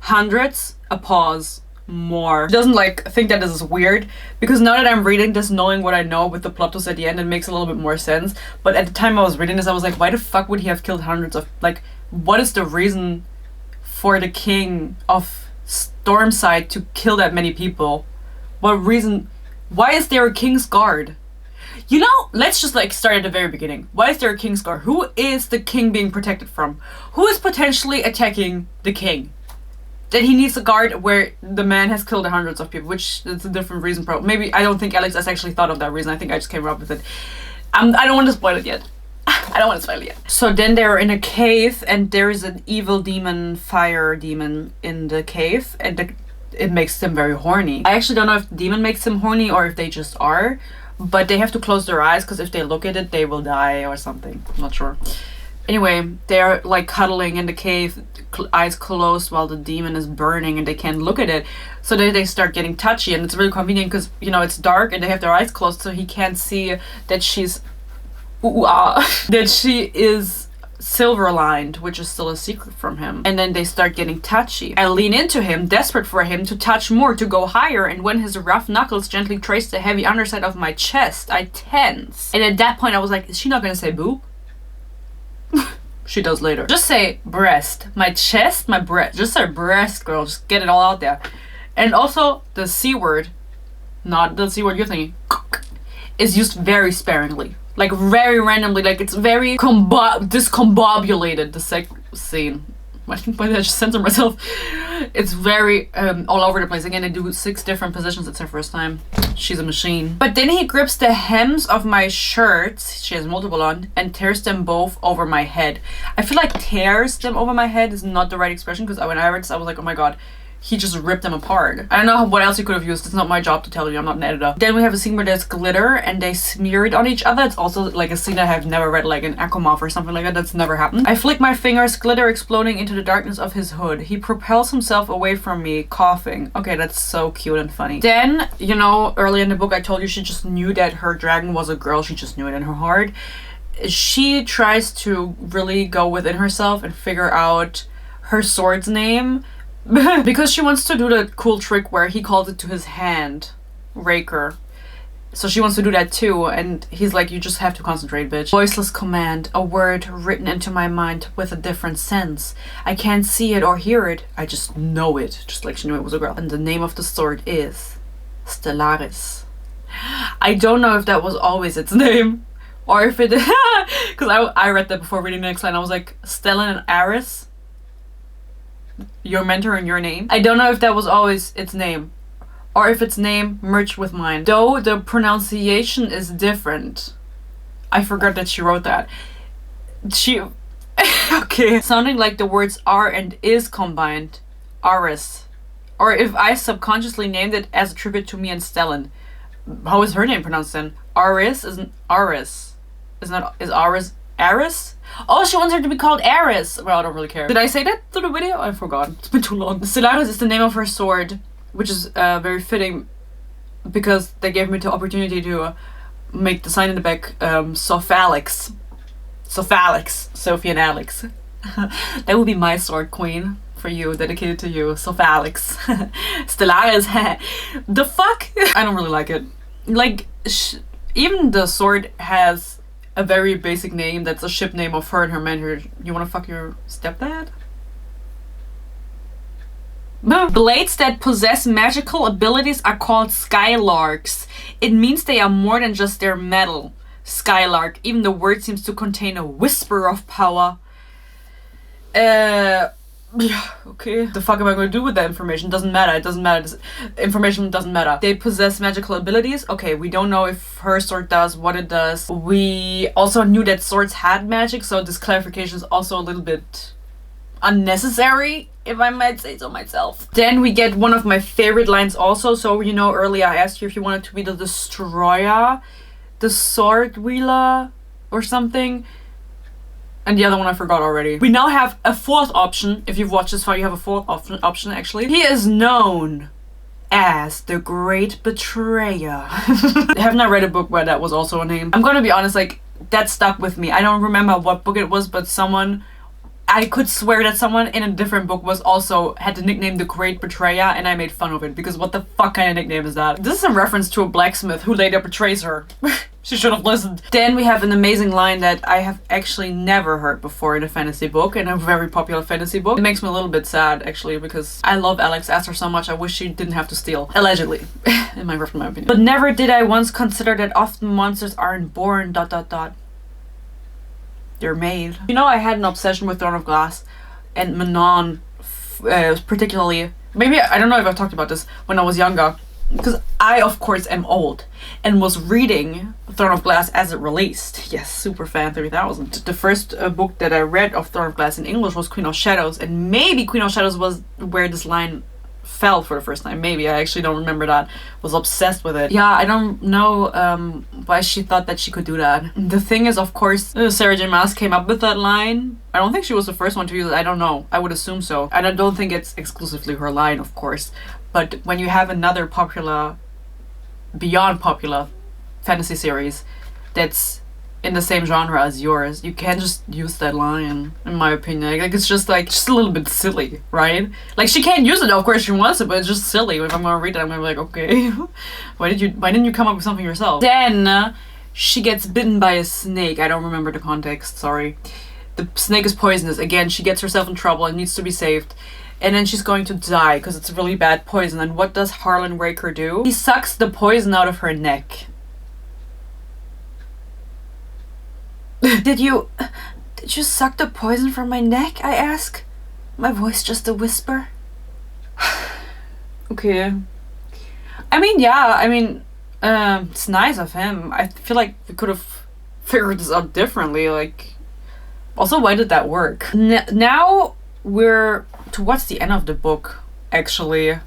Hundreds? A pause. More. He doesn't like think that this is weird, because now that I'm reading this, knowing what I know with the plot twist at the end, it makes a little bit more sense. But at the time I was reading this, I was like, why the fuck would he have killed hundreds of, like, what is the reason for the king of Stormside to kill that many people? What reason? Why is there a king's guard? You know, let's just like start at the very beginning. Why is there a king's guard? Who is the king being protected from? Who is potentially attacking the king? that he needs a guard where the man has killed hundreds of people, which is a different reason. Maybe I don't think Alex has actually thought of that reason. I think I just came up with it. I don't want to spoil it yet. I don't want to spoil it yet. So then they're in a cave and there is an evil demon, fire demon in the cave, and it makes them very horny. I actually don't know if the demon makes them horny or if they just are, but they have to close their eyes because if they look at it, they will die or something. I'm not sure. Anyway, they're like cuddling in the cave, eyes closed while the demon is burning and they can't look at it. So they start getting touchy, and it's really convenient because, you know, it's dark and they have their eyes closed, so he can't see that she's that she is silver lined, which is still a secret from him. And then they start getting touchy. I lean into him, desperate for him to touch more, to go higher, and when his rough knuckles gently trace the heavy underside of my chest, I tense. And at that point I was like, is she not gonna say boob? She does later. Just say breast. My chest, my breast. Just say breast, girl. Just get it all out there. And also the C word, not the C word you're thinking, is used very sparingly. Like very randomly. Like it's very discombobulated, the sex scene. Why did I just censor myself? It's very all over the place. Again, they do 6 different positions. It's her first time. She's a machine. But then he grips the hems of my shirts, she has multiple on, and tears them both over my head. I feel like tears them over my head is not the right expression, because when I read this, I was like, oh my god, he just ripped them apart. I don't know what else he could have used. It's not my job to tell you. I'm not an editor. Then we have a scene where there's glitter and they smear it on each other. It's also like a scene I have never read, like an Akimov or something like that. That's never happened. I flick my fingers, glitter exploding into the darkness of his hood. He propels himself away from me, coughing. Okay, that's so cute and funny. Then, you know, early in the book I told you she just knew that her dragon was a girl. She just knew it in her heart. She tries to really go within herself and figure out her sword's name. Because she wants to do the cool trick where he calls it to his hand, Raker. So she wants to do that too, and he's like, you just have to concentrate, bitch. Voiceless command, a word written into my mind with a different sense. I can't see it or hear it, I just know it, just like she knew it was a girl. And the name of the sword is Stellaris. I don't know if that was always its name, or if it, because I read that before reading the next line. I was like, Stellan and Aris? Your mentor and your name? I don't know if that was always its name, or if its name merged with mine, though the pronunciation is different. I forgot that she wrote that. She okay, sounding like the words are and is combined, Aris, or if I subconsciously named it as a tribute to me and Stellan. How is her name pronounced then? Aris isn't Aris, is Aris Aris? Oh, she wants her to be called Aris. Well, I don't really care. Did I say that through the video? I forgot. It's been too long. Stellaris is the name of her sword, which is very fitting because they gave me the opportunity to make the sign in the back, Sophallix. Sophallix. Sophie and Alex. That would be my sword, queen. For you, dedicated to you. Sophallix. Stellaris. The fuck? I don't really like it. Like, even the sword has a very basic name that's a ship name of her and her mentor. You wanna fuck your stepdad? Blades that possess magical abilities are called Skylarks. It means they are more than just their metal. Skylark. Even the word seems to contain a whisper of power. Yeah, okay. The fuck am I going to do with that information? Doesn't matter. It doesn't matter. Information doesn't matter. They possess magical abilities. Okay, we don't know if her sword does, what it does. We also knew that swords had magic, so this clarification is also a little bit unnecessary, if I might say so myself. Then we get one of my favorite lines also. So, you know, earlier I asked you if you wanted to be the destroyer, the sword wheeler, or something. And the other one I forgot already. We now have a 4th option. If you've watched this far, you have a 4th option actually. He is known as the Great Betrayer. I have not read a book where that was also a name. I'm gonna be honest, like, that stuck with me. I don't remember what book it was, but I could swear that someone in a different book had the nickname the Great Betrayer, and I made fun of it because what the fuck kind of nickname is that? This is a reference to a blacksmith who later betrays her. She should have listened. Then we have an amazing line that I have actually never heard before in a fantasy book, in a very popular fantasy book. It makes me a little bit sad actually because I love Alex Aster so much. I wish she didn't have to steal. Allegedly. in my opinion. But never did I once consider that often monsters aren't born ... They're made. You know, I had an obsession with Throne of Glass, and Manon particularly, maybe, I don't know if I've talked about this when I was younger, because I, of course, am old and was reading Throne of Glass as it released. Yes, super fan 3000. The first book that I read of Throne of Glass in English was Queen of Shadows, and maybe Queen of Shadows was where this line fell for the first time. Maybe, I actually don't remember that. Was obsessed with it. Yeah, I don't know why she thought that she could do that. The thing is, of course, Sarah J Maas came up with that line. I don't think she was the first one to use it. I don't know. I would assume so. And I don't think it's exclusively her line, of course. But when you have another popular, beyond popular fantasy series that's in the same genre as yours, you can't just use that line, in my opinion. Like, it's just like, just a little bit silly, right? Like, she can't use it, of course she wants it, but it's just silly. If I'm gonna read it, I'm gonna be like, okay, why didn't you come up with something yourself? Then, she gets bitten by a snake. I don't remember the context, sorry. The snake is poisonous. Again, she gets herself in trouble and needs to be saved. And then she's going to die because it's a really bad poison. And what does Harlan Raker do? He sucks the poison out of her neck. Did you suck the poison from my neck? I ask. My voice just a whisper. Okay. I mean, yeah, it's nice of him. I feel like we could have figured this out differently. Like, also, why did that work? Now we're towards the end of the book, actually.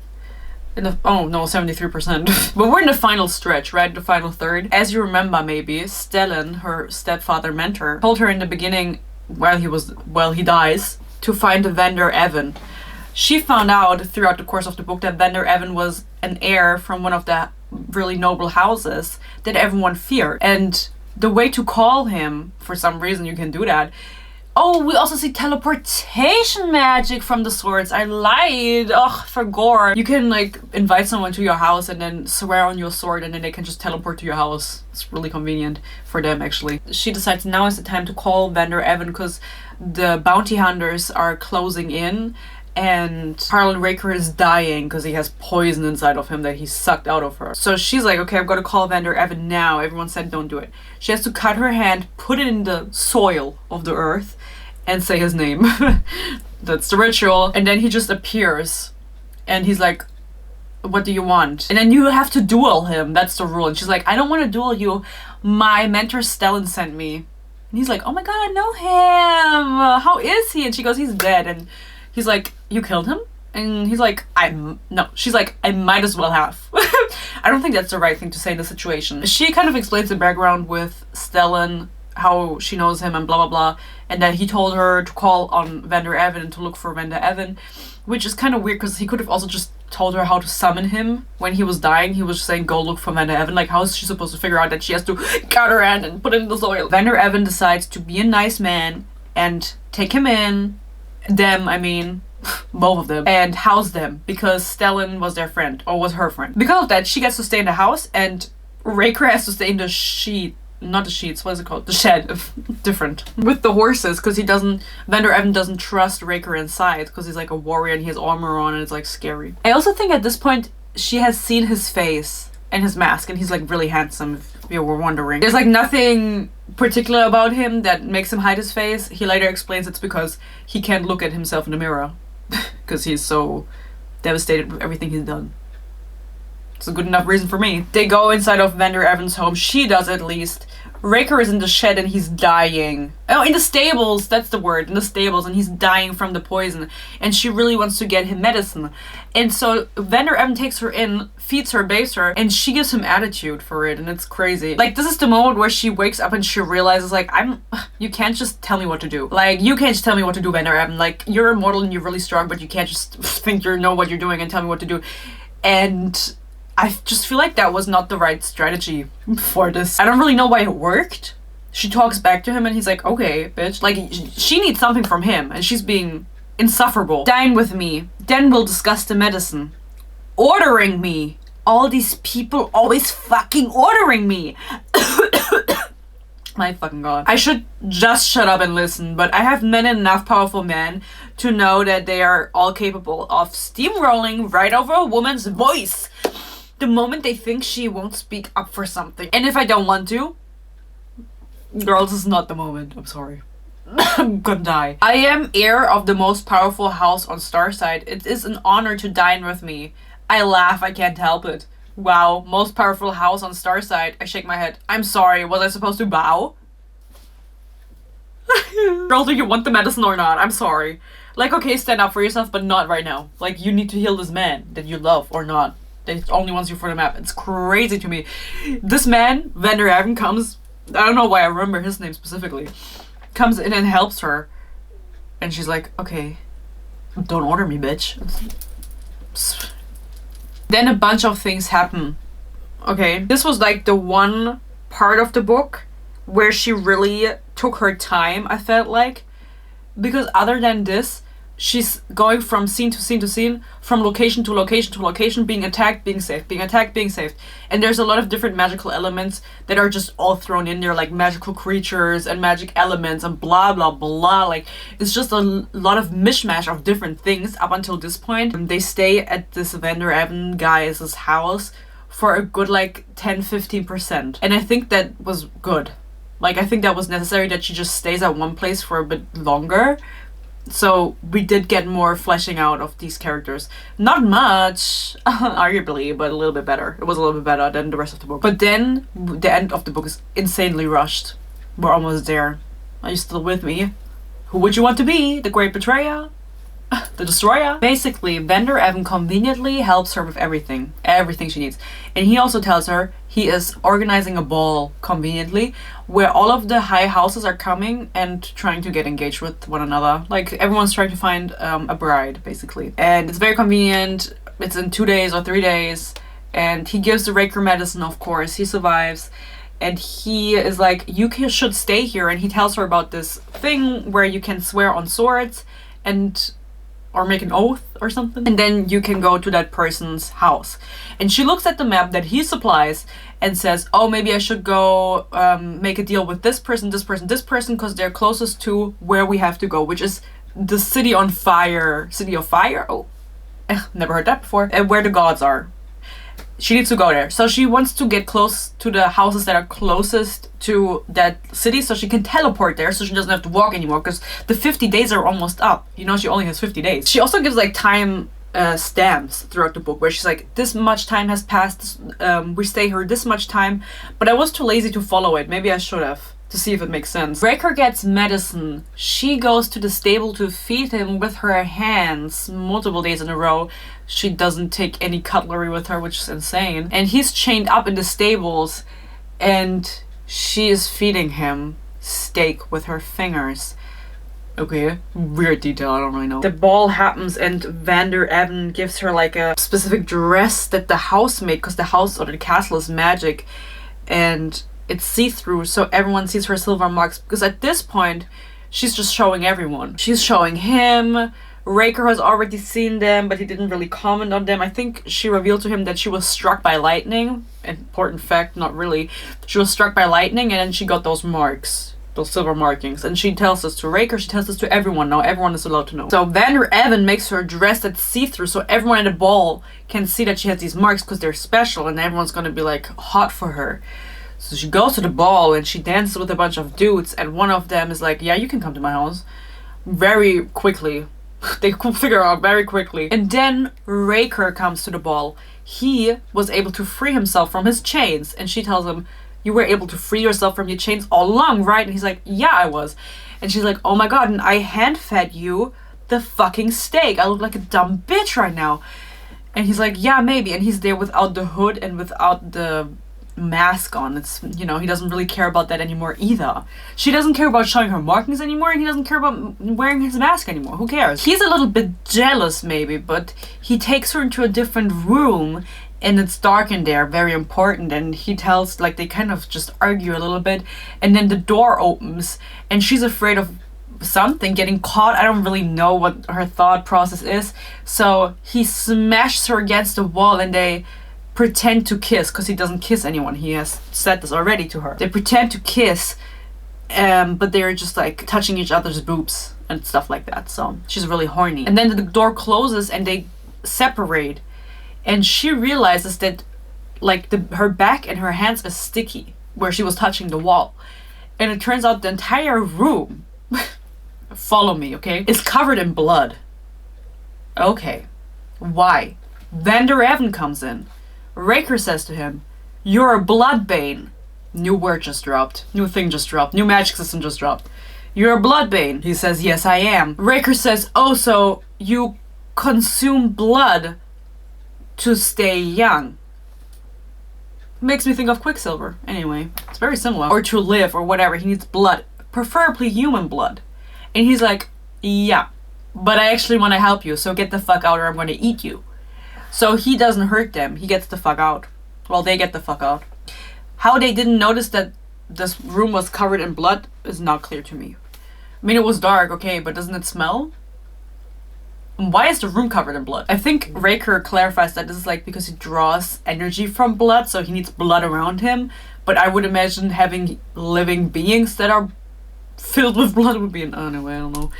Oh no, 73%. But we're in the final stretch, right? The final third. As you remember, maybe, Stellan, her stepfather mentor, told her in the beginning, while he dies, to find Vander Evan. She found out throughout the course of the book that Vander Evan was an heir from one of the really noble houses that everyone feared. And the way to call him, for some reason you can do that. Oh, we also see teleportation magic from the swords. I lied. Ugh, for gore. You can like invite someone to your house and then swear on your sword and then they can just teleport to your house. It's really convenient for them, actually. She decides now is the time to call Vander Evan because the bounty hunters are closing in and Harlan Raker is dying because he has poison inside of him that he sucked out of her. So she's like, okay, I've got to call Vander Evan now. Everyone said don't do it. She has to cut her hand, put it in the soil of the earth, and say his name. That's the ritual. And then he just appears. And he's like, what do you want? And then you have to duel him. That's the rule. And she's like, I don't want to duel you. My mentor Stellan sent me. And he's like, oh my god, I know him. How is he? And she goes, he's dead. And he's like, you killed him? And he's like, no. She's like, I might as well have. I don't think that's the right thing to say in the situation. She kind of explains the background with Stellan, how she knows him and blah blah blah, and that he told her to call on Vander Evan and to look for Vander Evan, which is kind of weird because he could have also just told her how to summon him when he was dying. He was just saying go look for Vander Evan. Like, how is she supposed to figure out that she has to cut her hand and put it in the soil? Vander Evan decides to be a nice man and take him in, both of them, and house them because Stellan was their friend, or was her friend. Because of that, she gets to stay in the house and Raker has to stay in the not the sheets, what is it called? The shed. Different. With the horses, because Vander Evan doesn't trust Raker inside because he's like a warrior and he has armor on and it's like scary. I also think at this point she has seen his face and his mask and he's like really handsome, if you were wondering. There's like nothing particular about him that makes him hide his face. He later explains it's because he can't look at himself in the mirror because he's so devastated with everything he's done. It's a good enough reason for me. They go inside of Vander Evan's home. She does, at least. Raker is in the shed and he's dying. Oh, in the stables, that's the word. In the stables, and he's dying from the poison. And she really wants to get him medicine. And so Vander Evan takes her in, feeds her, bathes her, and she gives him attitude for it, and it's crazy. Like, this is the moment where she wakes up and she realizes, like, you can't just tell me what to do. Like, you can't just tell me what to do, Vander Evan. Like, you're immortal and you're really strong, but you can't just think you know what you're doing and tell me what to do. And I just feel like that was not the right strategy for this. I don't really know why it worked. She talks back to him and he's like, okay, bitch. Like, she needs something from him and she's being insufferable. Dine with me, then we'll discuss the medicine. Ordering me. All these people always fucking ordering me. My fucking god. I should just shut up and listen, but I have met enough powerful men to know that they are all capable of steamrolling right over a woman's voice the moment they think she won't speak up for something. And if I don't want to, girls, this is not the moment. I'm sorry. I'm gonna die. I am heir of the most powerful house on Starside. It is an honor to dine with me. I laugh, I can't help it. Wow, most powerful house on Starside. I shake my head. I'm sorry, was I supposed to bow? Girl, do you want the medicine or not? I'm sorry. Like, okay, stand up for yourself, but not right now. Like, you need to heal this man that you love or not. That only wants you for the map. It's crazy to me. This man, Vander Haven, comes... I don't know why I remember his name specifically. Comes in and helps her. And she's like, okay, don't order me, bitch. Then a bunch of things happen. Okay, this was like the one part of the book where she really took her time, I felt like. Because other than this, she's going from scene to scene to scene, from location to location to location, being attacked, being saved, being attacked, being saved. And there's a lot of different magical elements that are just all thrown in there, like magical creatures and magic elements and blah, blah, blah. Like, it's just a lot of mishmash of different things up until this point. And they stay at this Vander Haven guy's house for a good, like, 10-15%. And I think that was good. Like, I think that was necessary that she just stays at one place for a bit longer. So we did get more fleshing out of these characters. Not much, arguably, but a little bit better. It was a little bit better than the rest of the book. But then the end of the book is insanely rushed. We're almost there. Are you still with me? Who would you want to be? The Great Betrayer? The Destroyer? Basically, Vander Haven conveniently helps her with everything. Everything she needs. And he also tells her he is organizing a ball conveniently where all of the high houses are coming and trying to get engaged with one another. Like, everyone's trying to find a bride, basically. And it's very convenient. It's in 2 days or 3 days. And he gives the Raker medicine, of course. He survives. And he is like, you should stay here. And he tells her about this thing where you can swear on swords and... or make an oath or something. And then you can go to that person's house. And she looks at the map that he supplies and says, oh, maybe I should go make a deal with this person, this person, this person, because they're closest to where we have to go, which is the city on fire. City of Fire? Oh, never heard that before. And where the gods are. She needs to go there. So she wants to get close to the houses that are closest to that city so she can teleport there so she doesn't have to walk anymore, because the 50 days are almost up. You know, she only has 50 days. She also gives like time stamps throughout the book where she's like, this much time has passed, we stay here this much time, but I was too lazy to follow it. Maybe I should have, to see if it makes sense. Raker gets medicine. She goes to the stable to feed him with her hands multiple days in a row. She doesn't take any cutlery with her, which is insane. And he's chained up in the stables and she is feeding him steak with her fingers. Okay, weird detail, I don't really know. The ball happens and Vander Haven gives her like a specific dress that the house made, because the house or the castle is magic and it's see-through, so everyone sees her silver marks, because at this point she's just showing everyone. She's showing him. Raker has already seen them, but he didn't really comment on them. I think she revealed to him that she was struck by lightning. Important fact, not really. She was struck by lightning and then she got those marks. Those silver markings. And she tells this to Raker, she tells this to everyone now. Everyone is allowed to know. So Vander Haven makes her dress that's see-through so everyone at the ball can see that she has these marks because they're special and everyone's gonna be like hot for her. So she goes to the ball and she dances with a bunch of dudes and one of them is like, yeah, you can come to my house. Very quickly. They could figure out very quickly. And then Raker comes to the ball. He was able to free himself from his chains and she tells him, you were able to free yourself from your chains all along, right? And he's like, yeah, I was. And she's like, oh my god, and I hand-fed you the fucking steak. I look like a dumb bitch right now. And he's like, yeah, maybe. And he's there without the hood and without the mask on. It's, you know, he doesn't really care about that anymore either. She doesn't care about showing her markings anymore, and he doesn't care about wearing his mask anymore. Who cares? He's a little bit jealous maybe, but he takes her into a different room and it's dark in there, very important, and he tells, like, they kind of just argue a little bit, and then the door opens and she's afraid of something getting caught. I don't really know what her thought process is, so he smashes her against the wall and they pretend to kiss, because he doesn't kiss anyone. He has said this already to her. They pretend to kiss, but they're just like touching each other's boobs and stuff like that, so she's really horny. And then the door closes and they separate. And she realizes that, like, her back and her hands are sticky where she was touching the wall. And it turns out the entire room Follow me, okay? It's covered in blood. Okay. Why? Vander Evan comes in. Raker says to him, "You're a bloodbane." New word just dropped. New thing just dropped. New magic system just dropped. "You're a bloodbane." He says, "Yes, I am." Raker says, "Oh, so you consume blood to stay young." Makes me think of Quicksilver. Anyway, it's very similar. Or to live or whatever. He needs blood. Preferably human blood. And he's like, "Yeah, but I actually want to help you, so get the fuck out or I'm going to eat you." So he doesn't hurt them. He gets the fuck out. Well, they get the fuck out. How they didn't notice that this room was covered in blood is not clear to me. I mean, it was dark, okay, but doesn't it smell? Why is the room covered in blood? I think Raker clarifies that this is like because he draws energy from blood, so he needs blood around him. But I would imagine having living beings that are filled with blood would be an anyway, I don't know.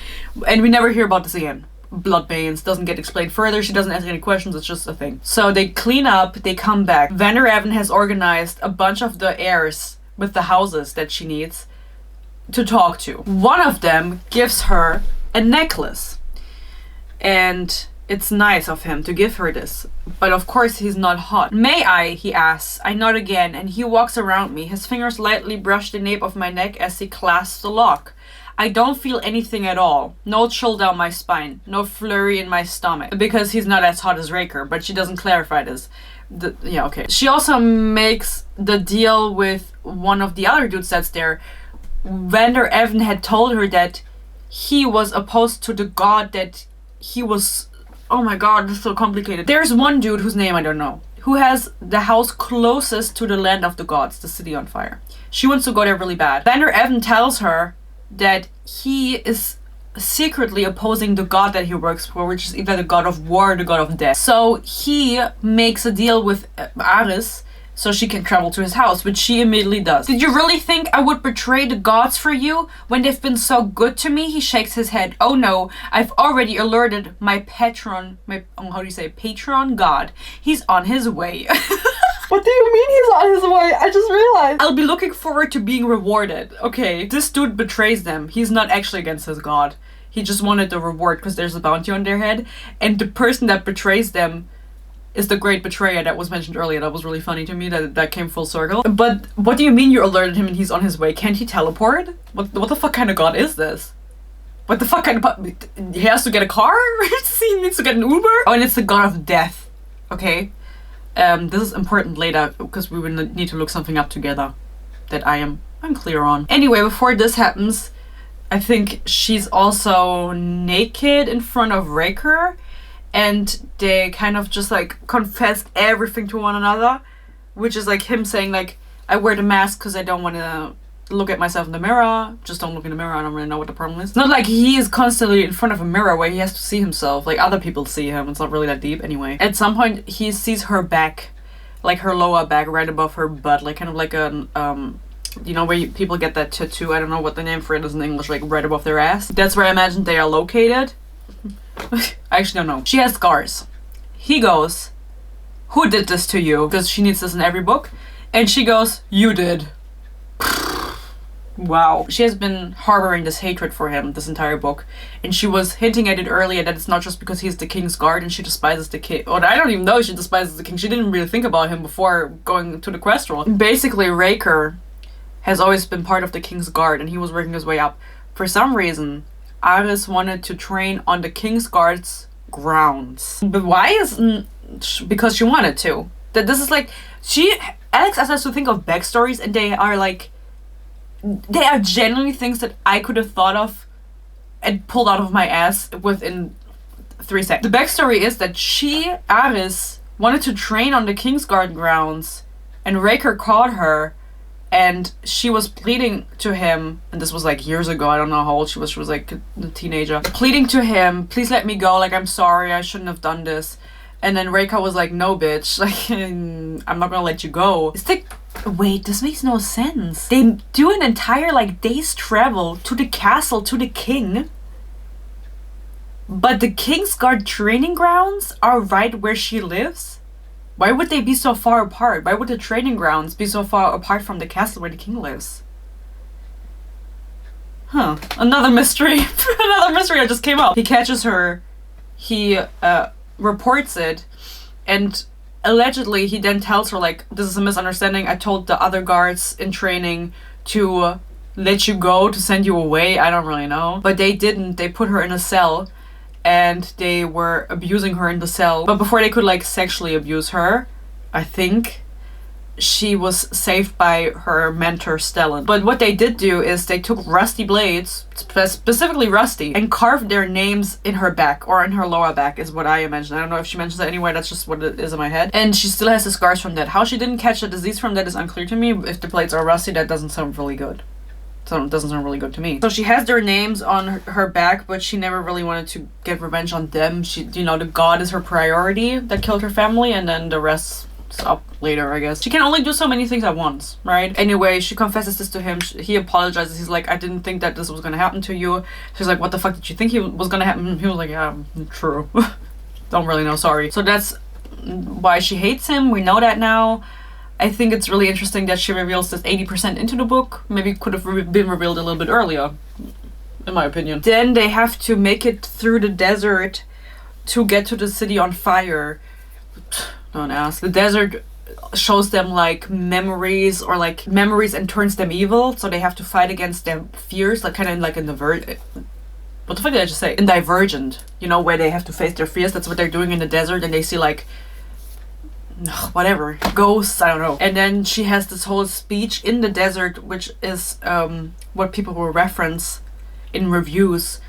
And we never hear about this again. Bloodbanes doesn't get explained further. She doesn't ask any questions. It's just a thing. So they clean up. They come back. Vander Evan has organized a bunch of the heirs with the houses that she needs to talk to. One of them gives her a necklace. And it's nice of him to give her this. But of course he's not hot. "May I?" he asks. I nod again, and he walks around me. His fingers lightly brush the nape of my neck as he clasps the lock. I don't feel anything at all. No chill down my spine. No flurry in my stomach. Because he's not as hot as Raker, but she doesn't clarify this. Yeah, okay. She also makes the deal with one of the other dudes that's there. Vander Evan had told her that he was opposed to the god that he was... Oh my god, this is so complicated. There's one dude whose name I don't know, who has the house closest to the land of the gods, the city on fire. She wants to go there really bad. Vander Evan tells her that he is secretly opposing the god that he works for, which is either the god of war or the god of death. So he makes a deal with Aris so she can travel to his house, which she immediately does. "Did you really think I would betray the gods for you when they've been so good to me?" He shakes his head. "Oh no, I've already alerted my patron, how do you say, patron god. He's on his way." What do you mean he's on his way? I just realized. "I'll be looking forward to being rewarded." Okay, this dude betrays them. He's not actually against his god. He just wanted the reward because there's a bounty on their head. And the person that betrays them is the great betrayer that was mentioned earlier. That was really funny to me that came full circle. But what do you mean you alerted him and he's on his way? Can't he teleport? What the fuck kind of god is this? What the fuck kind of... He has to get a car? He needs to get an Uber? Oh, and it's the god of death. Okay. This is important later because we will need to look something up together that I'm unclear on. Anyway, before this happens, I think she's also naked in front of Raker, and they kind of just like confess everything to one another, which is like him saying like, "I wear the mask because I don't want to look at myself in the mirror. Just don't look in the mirror. I don't really know what the problem is." Not like he is constantly in front of a mirror where he has to see himself. Like other people see him. It's not really that deep anyway. At some point he sees her back, like her lower back right above her butt, like kind of like a you know where people get that tattoo. I don't know what the name for it is in English, like right above their ass. That's where I imagine they are located. I actually don't know. She has scars. He goes, "Who did this to you?" Because she needs this in every book. And she goes, "You did." Wow. She has been harboring this hatred for him this entire book. And she was hinting at it earlier that it's not just because he's the king's guard and she despises the king. Or I don't even know if she despises the king. She didn't really think about him before going to the quest roll. Basically, Raker has always been part of the king's guard and he was working his way up. For some reason, Aris wanted to train on the king's guard's grounds. But why isn't... Because she wanted to. That this is like... Alex asked us to think of backstories and they are like... They are genuinely things that I could have thought of and pulled out of my ass within 3 seconds. The backstory is that Aris, wanted to train on the Kingsguard grounds and Raker caught her and she was pleading to him, and this was like years ago, I don't know how old she was like a teenager, pleading to him, "Please let me go, like I'm sorry, I shouldn't have done this." And then Raker was like, "No bitch, like I'm not gonna let you go." It's like, wait, this makes no sense. They do an entire like day's travel to the castle, to the king. But the Kingsguard training grounds are right where she lives? Why would they be so far apart? Why would the training grounds be so far apart from the castle where the king lives? Another mystery. Another mystery that just came up. He catches her, he reports it, and allegedly he then tells her, like, this is a misunderstanding. I told the other guards in training to let you go, to send you away. I don't really know. But they didn't. They put her in a cell and they were abusing her in the cell. But before they could, like, sexually abuse her, I think, she was saved by her mentor Stellan. But what they did do is they took rusty blades, specifically rusty, and carved their names in her back, or in her lower back is what I imagine. I don't know if she mentions that anyway, that's just what it is in my head. And she still has the scars from that. How she didn't catch a disease from that is unclear to me. If the blades are rusty, that doesn't sound really good. So it doesn't sound really good to me. So she has their names on her back, but she never really wanted to get revenge on them. She, you know, the god is her priority that killed her family, and then the rest up later, I guess. She can only do so many things at once, right? Anyway, she confesses this to him. He apologizes. He's like, I didn't think that this was gonna happen to you. She's like, what the fuck did you think was gonna happen? He was like, yeah, true. Don't really know, sorry. So that's why she hates him. We know that now. I think it's really interesting that she reveals this 80% into the book. Maybe could have been revealed a little bit earlier, in my opinion. Then they have to make it through the desert to get to the city on fire. Don't ask. The desert shows them like memories and turns them evil, so they have to fight against their fears, like kind of like in the what the fuck did I just say? In Divergent, you know, where they have to face their fears. That's what they're doing in the desert, and they see like whatever, ghosts, I don't know. And then she has this whole speech in the desert, which is what people will reference in reviews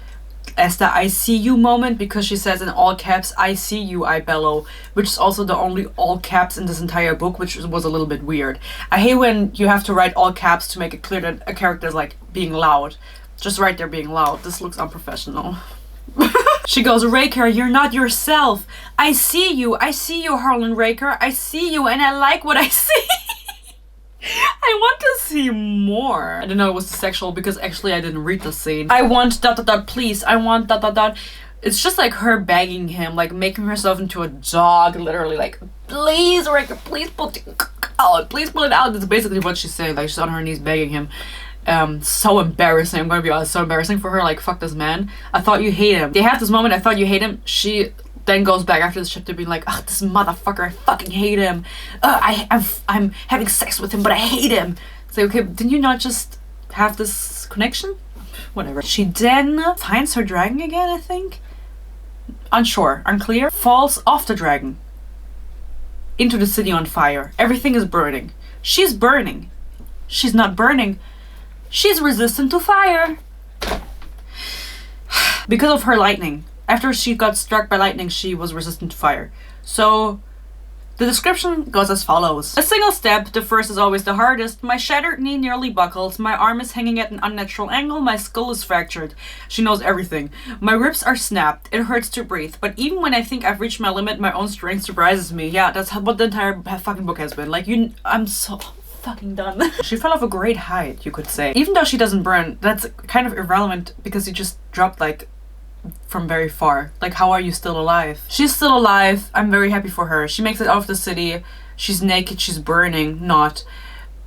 as the I see you moment, because she says in all caps, I see you, I bellow, which is also the only all caps in this entire book, which was a little bit weird. I hate when you have to write all caps to make it clear that a character is like being loud. Just right there being loud. This looks unprofessional. She goes, Raker, you're not yourself. I see you, Harlan Raker. I see you and I like what I see. I want to see more. I didn't know it was sexual because actually I didn't read the scene. I want ... please. I want ... It's just like her begging him, like making herself into a dog, literally like, please, Raker, please pull it out. Please pull it out. That's basically what she's saying. Like she's on her knees begging him. So embarrassing. I'm gonna be honest, so embarrassing for her. Like, fuck this man. I thought you hate him. They have this moment, I thought you hate him. She then goes back after the ship to being like, ugh, this motherfucker, I fucking hate him. I'm having sex with him, but I hate him. It's like, okay, didn't you not just have this connection? Whatever. She then finds her dragon again, I think. Unsure, unclear. Falls off the dragon into the city on fire. Everything is burning. She's burning. She's not burning. She's resistant to fire. Because of her lightning. After she got struck by lightning, she was resistant to fire. So the description goes as follows. A single step, the first is always the hardest. My shattered knee nearly buckles. My arm is hanging at an unnatural angle. My skull is fractured. She knows everything. My ribs are snapped. It hurts to breathe. But even when I think I've reached my limit, my own strength surprises me. Yeah, that's what the entire fucking book has been. Like, I'm so fucking done. She fell off a great height, you could say. Even though she doesn't burn, that's kind of irrelevant because you just dropped like from very far. Like, how are you still alive? She's still alive. I'm very happy for her. She makes it out of the city. She's naked. She's burning. Not.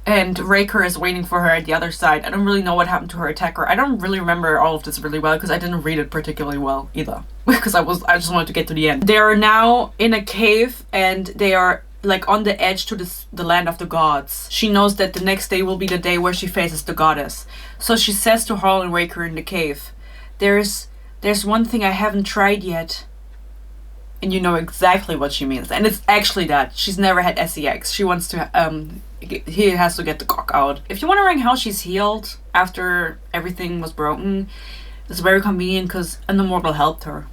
And Raker is waiting for her at the other side. I don't really know what happened to her attacker. I don't really remember all of this really well because I didn't read it particularly well either. Because I just wanted to get to the end. They are now in a cave and they are like on the edge to the land of the gods. She knows that the next day will be the day where she faces the goddess. So she says to Harlan Raker in the cave, There's one thing I haven't tried yet. And you know exactly what she means. And it's actually that. She's never had sex. She wants to, he has to get the cock out. If you're wondering how she's healed after everything was broken, it's very convenient because an immortal helped her.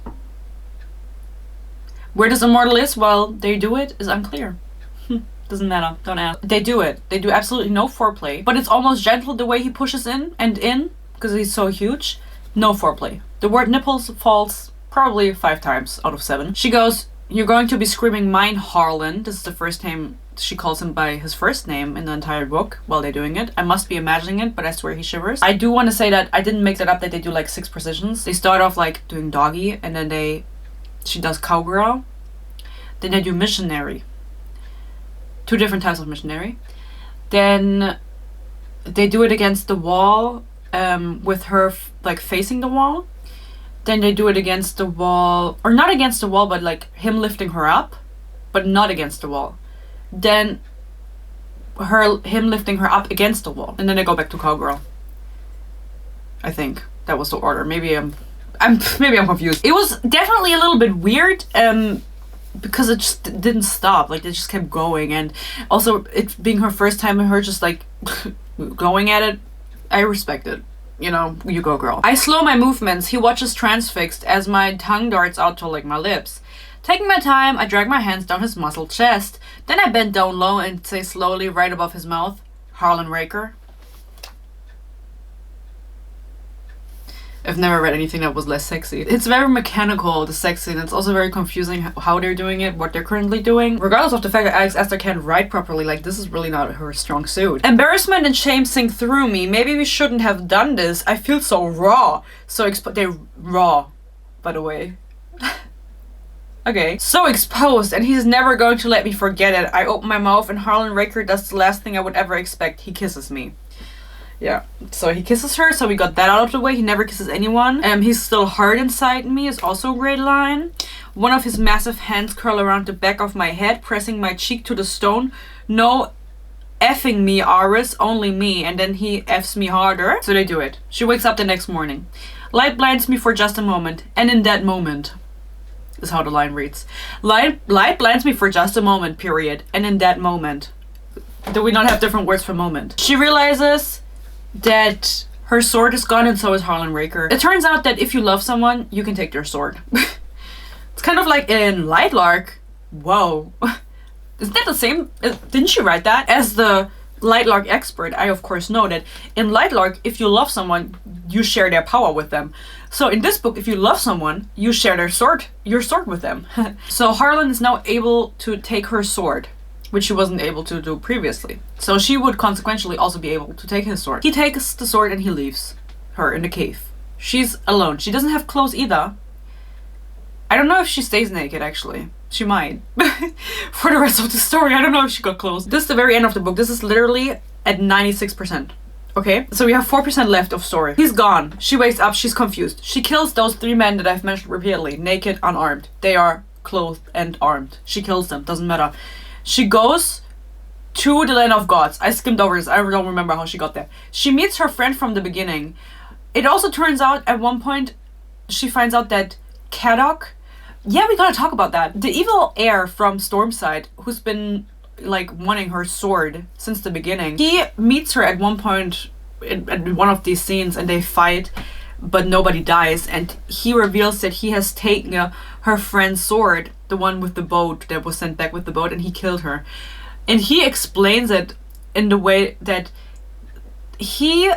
Where this immortal is while they do it is unclear. Doesn't matter. Don't ask. They do it. They do absolutely no foreplay. But it's almost gentle the way he pushes in because he's so huge. No foreplay. The word nipples falls probably 5 times out of 7. She goes, you're going to be screaming mine, Harlan. This is the first time she calls him by his first name in the entire book while they're doing it. I must be imagining it, but I swear he shivers. I do want to say that I didn't make that up, that they do like 6 positions. They start off like doing doggy, and then she does cowgirl. Then they do missionary. 2 different types of missionary. Then they do it against the wall with her like facing the wall. Then they do it against the wall, or not against the wall, but like him lifting her up, but not against the wall. Then him lifting her up against the wall, and then they go back to cowgirl. I think that was the order. Maybe I'm confused. It was definitely a little bit weird, because it just didn't stop. Like, it just kept going, and also it being her first time and her just like going at it, I respect it. You know, you go girl. I slow my movements. He watches transfixed as my tongue darts out to lick my lips. Taking my time, I drag my hands down his muscled chest. Then I bend down low and say slowly right above his mouth, Harlan Raker. I've never read anything that was less sexy. It's very mechanical, the sex scene. It's also very confusing how they're doing it, what they're currently doing. Regardless of the fact that Aster can't write properly, like, this is really not her strong suit. Embarrassment and shame sink through me. Maybe we shouldn't have done this. I feel so raw. So they're raw, by the way. Okay. So exposed, and he's never going to let me forget it. I open my mouth and Harlan Raker does the last thing I would ever expect. He kisses me. Yeah, so he kisses her, so we got that out of the way. He never kisses anyone. He's still hard inside me is also a great line. One of his massive hands curl around the back of my head, pressing my cheek to the stone. No effing me, Aris, only me. And then he F's me harder. So they do it. She wakes up the next morning. Light blinds me for just a moment. And in that moment, is how the line reads. Light blinds me for just a moment, period. And in that moment. Do we not have different words for moment? She realizes that her sword is gone, and so is Harlan Raker. It turns out that if you love someone, you can take their sword. It's kind of like in Lightlark. Whoa. Isn't that the same? Didn't she write that? As the Lightlark expert, I of course know that in Lightlark, if you love someone, you share their power with them. So in this book, if you love someone, you share your sword with them. So Harlan is now able to take her sword, which she wasn't able to do previously. So she would consequentially also be able to take his sword. He takes the sword and he leaves her in the cave. She's alone. She doesn't have clothes either. I don't know if she stays naked, actually. She might. For the rest of the story, I don't know if she got clothes. This is the very end of the book. This is literally at 96%. Okay? So we have 4% left of story. He's gone. She wakes up. She's confused. She kills those 3 men that I've mentioned repeatedly. Naked, unarmed. They are clothed and armed. She kills them. Doesn't matter. She goes to the land of gods. I skimmed over this. I don't remember how she got there. She meets her friend from the beginning. It also turns out at one point she finds out that Kadok... Yeah, we gotta talk about that. The evil heir from Stormside, who's been like wanting her sword since the beginning. He meets her at one point in one of these scenes and they fight, but nobody dies. And he reveals that he has taken her friend's sword, the one with the boat that was sent back with the boat, and he killed her. And he explains it in the way that he...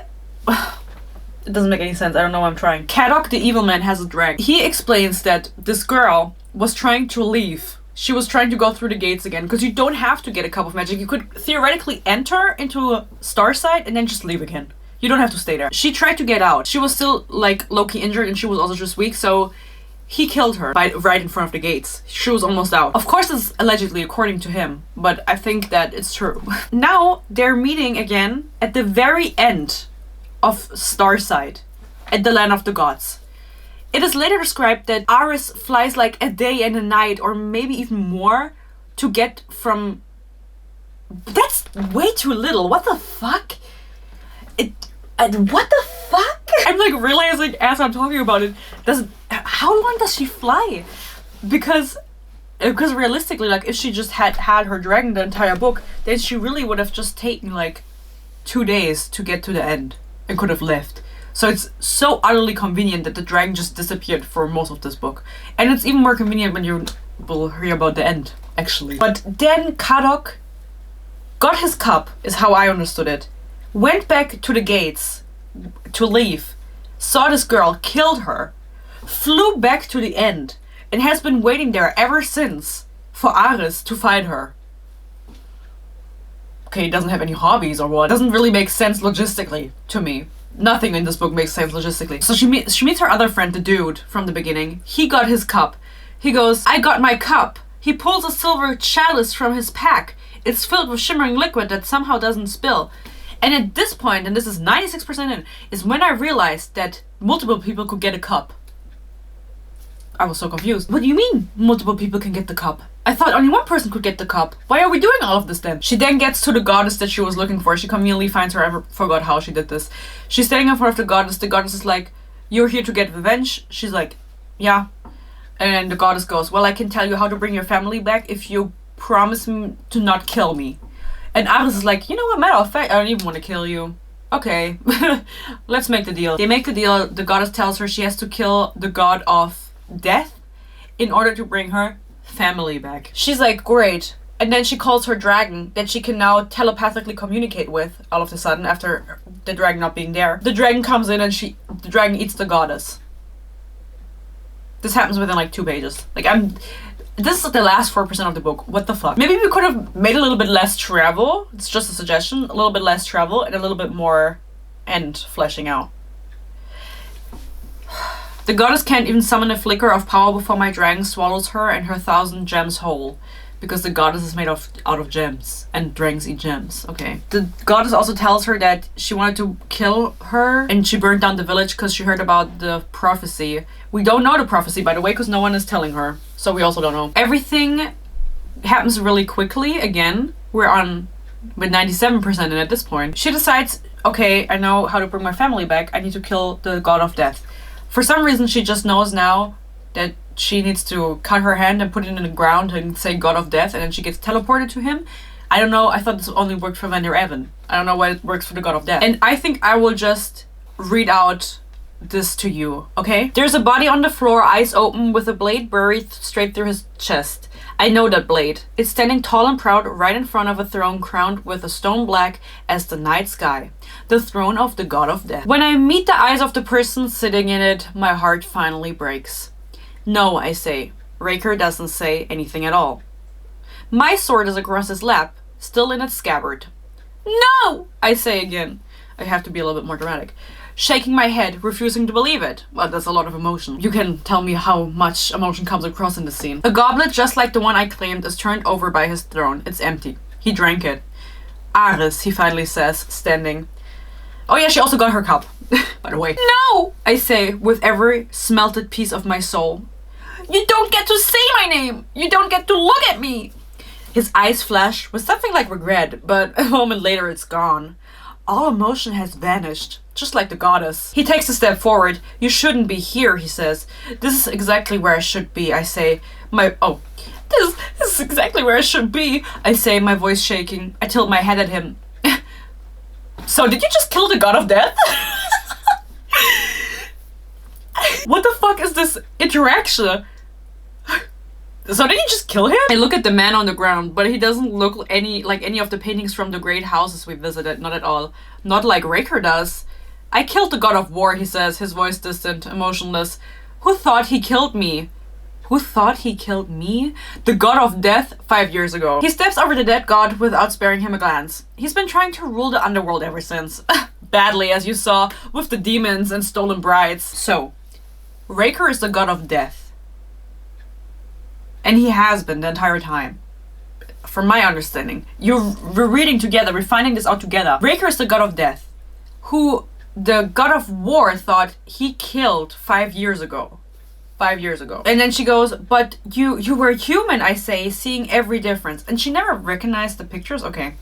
It doesn't make any sense. I don't know why I'm trying. Kadok, the evil man, has a dragon. He explains that this girl was trying to leave. She was trying to go through the gates again, because you don't have to get a cup of magic. You could theoretically enter into a starside and then just leave again. You don't have to stay there. She tried to get out. She was still like low-key injured and she was also just weak, so he killed her right in front of the gates. She was almost out. Of course it's allegedly according to him, but I think that it's true. Now they're meeting again at the very end of Starside, at the land of the gods. It is later described that Aris flies like a day and a night, or maybe even more, to get from... That's way too little. What the fuck? What the fuck? I'm like realizing as I'm talking about it, how long does she fly? Because realistically, like, if she just had her dragon the entire book, then she really would have just taken like 2 days to get to the end and could have left. So it's so utterly convenient that the dragon just disappeared for most of this book. And it's even more convenient when you will hear about the end, actually. But then Kadok got his cup, is how I understood it, went back to the gates to leave, saw this girl, killed her, flew back to the end, and has been waiting there ever since for Aris to find her. Okay, he doesn't have any hobbies or what. Doesn't really make sense logistically to me. Nothing in this book makes sense logistically. So she meets her other friend, the dude from the beginning. He got his cup. He goes, I got my cup. He pulls a silver chalice from his pack. It's filled with shimmering liquid that somehow doesn't spill. And at this point, and this is 96% in, is when I realized that multiple people could get a cup. I was so confused. What do you mean multiple people can get the cup? I thought only one person could get the cup. Why are we doing all of this then? She then gets to the goddess that she was looking for. She conveniently finds her. I forgot how she did this. She's standing in front of the goddess. The goddess is like, you're here to get revenge? She's like, yeah. And the goddess goes, well, I can tell you how to bring your family back if you promise me to not kill me. And Ares is like, you know what, matter of fact, I don't even want to kill you. Okay, let's make the deal. They make the deal. The goddess tells her she has to kill the god of death in order to bring her family back. She's like, great. And then she calls her dragon that she can now telepathically communicate with all of a sudden after the dragon not being there. The dragon comes in and the dragon eats the goddess. This happens within like 2 pages. Like this is the last 4% of the book. What the fuck? Maybe we could have made a little bit less travel. It's just a suggestion. A little bit less travel and a little bit more end fleshing out. The goddess can't even summon a flicker of power before my dragon swallows her and her 1,000 gems whole. Because the goddess is made out of gems. And dragons eat gems. Okay. The goddess also tells her that she wanted to kill her. And she burned down the village because she heard about the prophecy. We don't know the prophecy, by the way, because no one is telling her. So we also don't know. Everything happens really quickly. Again, we're on with 97% in at this point. She decides, okay, I know how to bring my family back. I need to kill the god of death. For some reason, she just knows now that she needs to cut her hand and put it in the ground and say god of death, and then she gets teleported to him. I don't know. I thought this only worked for Vander Evan. I don't know why it works for the god of death. And I think I will just read out this to you, okay? There's a body on the floor, eyes open, with a blade buried straight through his chest. I know that blade. It's standing tall and proud right in front of a throne crowned with a stone black as the night sky. The throne of the god of death. When I meet the eyes of the person sitting in it, my heart finally breaks. No, I say. Raker doesn't say anything at all. My sword is across his lap, still in its scabbard. No, I say again. I have to be a little bit more dramatic. Shaking my head, refusing to believe it. Well, that's a lot of emotion. You can tell me how much emotion comes across in this scene. A goblet just like the one I claimed is turned over by his throne. It's empty. He drank it. Ares, he finally says, standing. Oh yeah, she also got her cup, by the way. No, I say, with every smelted piece of my soul. You don't get to say my name! You don't get to look at me! His eyes flash with something like regret, but a moment later it's gone. All emotion has vanished, just like the goddess. He takes a step forward. You shouldn't be here, he says. This is exactly where I should be, I say. This is exactly where I should be, I say, my voice shaking. I tilt my head at him. So, did you just kill the god of death? What the fuck is this interaction? So did he just kill him? I look at the man on the ground, but he doesn't look like any of the paintings from the great houses we visited. Not at all. Not like Raker does. I killed the god of war, he says, his voice distant, emotionless. Who thought he killed me? Who thought he killed me? The god of death 5 years ago. He steps over the dead god without sparing him a glance. He's been trying to rule the underworld ever since. Badly, as you saw, with the demons and stolen brides. So, Raker is the god of death. And he has been the entire time. From my understanding. We're reading together, we're finding this out together. Raker is the god of death, who the god of war thought he killed 5 years ago. 5 years ago. And then she goes, but you were human, I say, seeing every difference. And she never recognized the pictures? Okay.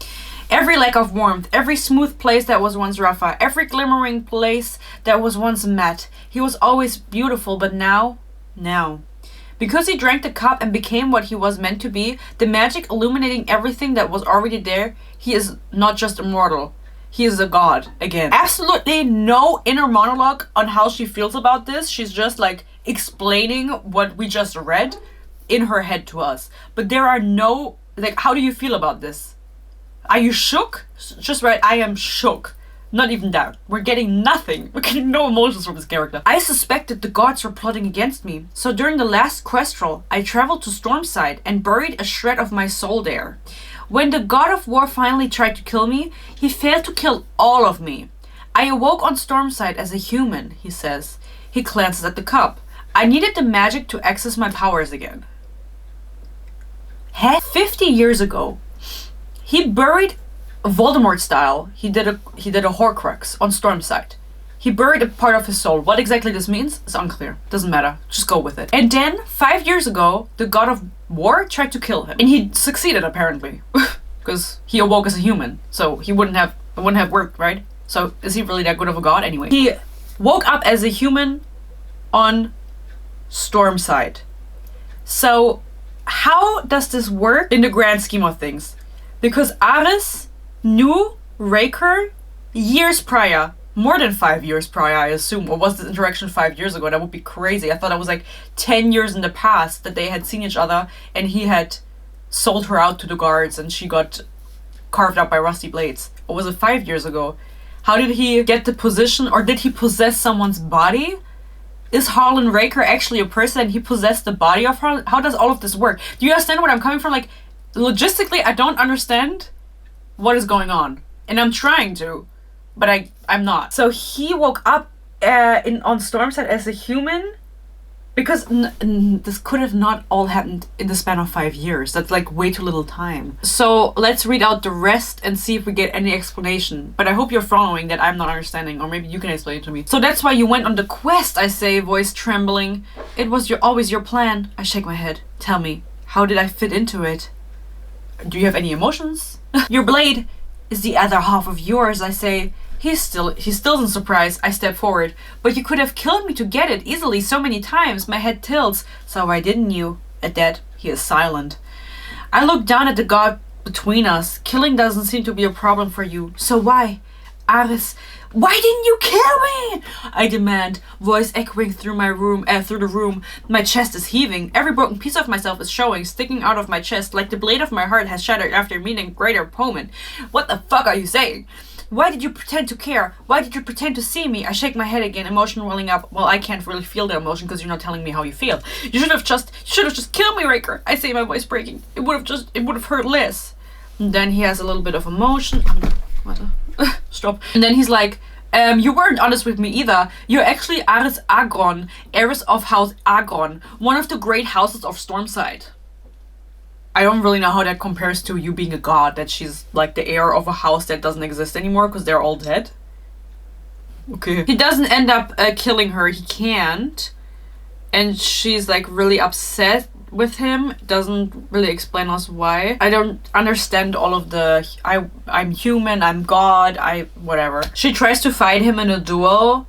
Every lack of warmth, every smooth place that was once rougher, every glimmering place that was once matte. He was always beautiful, but now. Because he drank the cup and became what he was meant to be, the magic illuminating everything that was already there, he is not just immortal. He is a god again. Absolutely no inner monologue on how she feels about this. She's just like explaining what we just read in her head to us. But there are no, like, how do you feel about this? Are you shook? Just right, I am shook. Not even that. We're getting nothing. We're getting no emotions from this character. I suspected the gods were plotting against me. So during the last questral, I traveled to Stormside and buried a shred of my soul there. When the god of war finally tried to kill me, he failed to kill all of me. I awoke on Stormside as a human, he says. He glances at the cup. I needed the magic to access my powers again. 50 years ago, he buried Voldemort style, he did a Horcrux on Stormside. He buried a part of his soul. What exactly this means is unclear. Doesn't matter. Just go with it. And then 5 years ago, the god of war tried to kill him, and he succeeded apparently, because he awoke as a human. So it wouldn't have worked, right? So is he really that good of a god anyway? He woke up as a human on Stormside. So how does this work in the grand scheme of things? Because Ares knew Raker years prior. More than 5 years prior, I assume. Or was this interaction 5 years ago? That would be crazy. I thought it was like 10 years in the past that they had seen each other and he had sold her out to the guards and she got carved up by rusty blades. Or was it 5 years ago? How did he get the position, or did he possess someone's body? Is Harlan Raker actually a person and he possessed the body of Harlan? How does all of this work? Do you understand where I'm coming from? Like, logistically, I don't understand what is going on. And I'm trying to, but I'm not. So he woke up on Stormside as a human? Because this could have not all happened in the span of 5 years. That's like way too little time. So let's read out the rest and see if we get any explanation. But I hope you're following that I'm not understanding, or maybe you can explain it to me. So that's why you went on the quest, I say, voice trembling. It was always your plan. I shake my head. Tell me, how did I fit into it? Do you have any emotions? Your blade is the other half of yours, I say. He still in surprise. I step forward. But you could have killed me to get it easily so many times. My head tilts. So why didn't you? At that, he is silent. I look down at the god between us. Killing doesn't seem to be a problem for you. So why? Ares, why didn't you kill me? I demand, voice echoing through the room. My chest is heaving. Every broken piece of myself is showing, sticking out of my chest, like the blade of my heart has shattered after meeting a greater opponent. What the fuck are you saying? Why did you pretend to care? Why did you pretend to see me? I shake my head again, emotion welling up. Well, I can't really feel the emotion because you're not telling me how you feel. You should have just killed me, Raker. I say, my voice breaking. It would have hurt less. And then he has a little bit of emotion. Stop. And then he's like, you weren't honest with me either. You're actually Ares Agron, heiress of House Agron, one of the great houses of Stormside. I don't really know how that compares to you being a god, that she's like the heir of a house that doesn't exist anymore because they're all dead. Okay. He doesn't end up killing her. He can't. And she's like really upset with him. Doesn't really explain us why. I don't understand all of the I'm human, I'm god, whatever. She tries to fight him in a duel.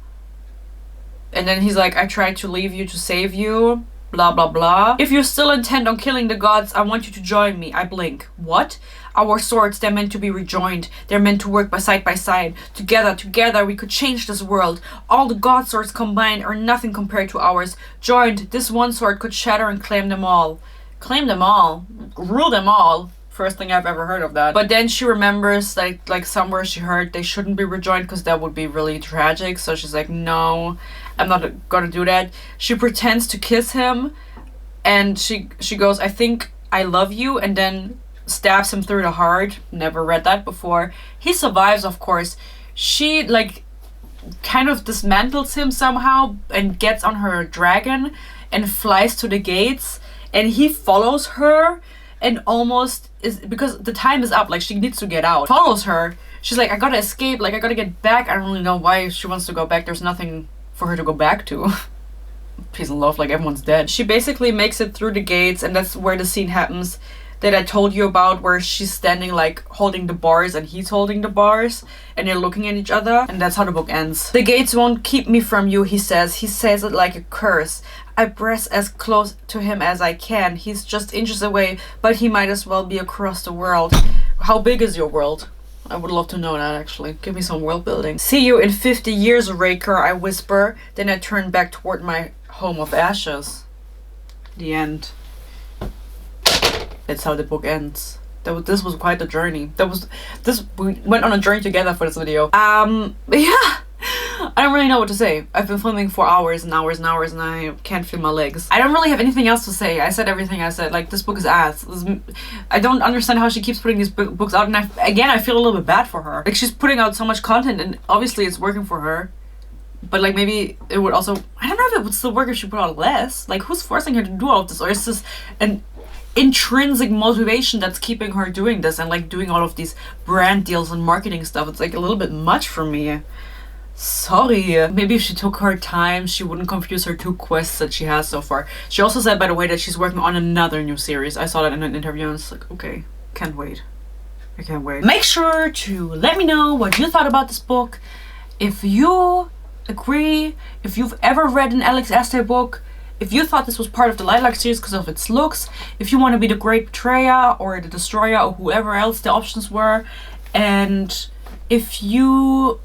And then he's like, I tried to leave you to save you. Blah blah blah. If you're still intent on killing the gods, I want you to join me. I blink. What? Our swords, they're meant to be rejoined. They're meant to work side by side. Together we could change this world. All the god swords combined are nothing compared to ours. Joined, this one sword could shatter and claim them all. Claim them all? Rule them all? First thing I've ever heard of that. But then she remembers like somewhere she heard they shouldn't be rejoined because that would be really tragic. So she's like, no, I'm not gonna do that. She pretends to kiss him and she goes, I think I love you, and then stabs him through the heart. Never read that before. He survives, of course. She like kind of dismantles him somehow and gets on her dragon and flies to the gates, and he follows her and almost is, because the time is up, like she needs to get out, follows her. She's like, I gotta escape, like I gotta get back. I don't really know why she wants to go back. There's nothing for her to go back to. Peace and love, like everyone's dead. She basically makes it through the gates, and that's where the scene happens that I told you about, where she's standing like holding the bars and he's holding the bars and they're looking at each other, and that's how the book ends. The gates won't keep me from you, he says. He says it like a curse. I press as close to him as I can. He's just inches away, but he might as well be across the world. How big is your world? I would love to know that, actually. Give me some world building. See you in 50 years, Raker, I whisper. Then I turn back toward my home of ashes. The end. That's how the book ends. This was quite a journey. We went on a journey together for this video. Yeah. I don't really know what to say. I've been filming for hours and hours and hours and I can't feel my legs. I don't really have anything else to say. I said everything I said. Like, this book is ass. I don't understand how she keeps putting these books out, and I feel a little bit bad for her. Like, she's putting out so much content and obviously it's working for her. But like, maybe it would also, I don't know if it would still work if she put out less. Like, who's forcing her to do all of this? Or is this an intrinsic motivation that's keeping her doing this and like doing all of these brand deals and marketing stuff. It's like a little bit much for me. Sorry. Maybe if she took her time, she wouldn't confuse her 2 quests that she has so far. She also said, by the way, that she's working on another new series. I saw that in an interview and it's like, okay, can't wait. I can't wait. Make sure to let me know what you thought about this book. If you agree, if you've ever read an Alex Aster book, if you thought this was part of the Lightlark series because of its looks, if you want to be the Great Betrayer or the Destroyer or whoever else the options were, and if you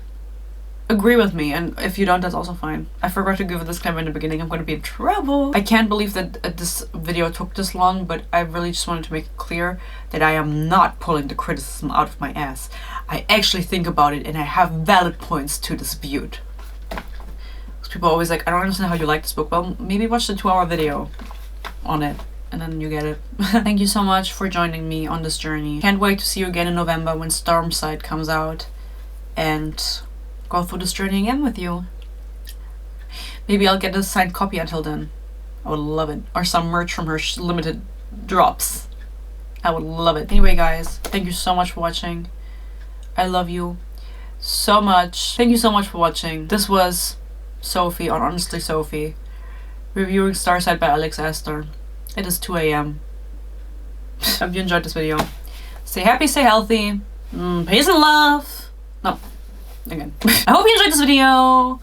agree with me, and if you don't, that's also fine. I forgot to give a disclaimer in the beginning. I'm going to be in trouble. I can't believe that this video took this long, but I really just wanted to make it clear that I am not pulling the criticism out of my ass. I actually think about it and I have valid points to dispute. People are always like, I don't understand how you like this book. Well, maybe watch the 2-hour video on it and then you get it. Thank you so much for joining me on this journey. Can't wait to see you again in November when Starside comes out and go through this journey again with you. Maybe I'll get a signed copy until then. I would love it. Or some merch from her limited drops. I would love it. Anyway, guys, thank you so much for watching. I love you so much. Thank you so much for watching. This was Sophie, or Honestly Sophie, reviewing Starside by Alex Aster. It is 2 AM. Hope you enjoyed this video. Stay happy, stay healthy. Peace and love. No, again. I hope you enjoyed this video.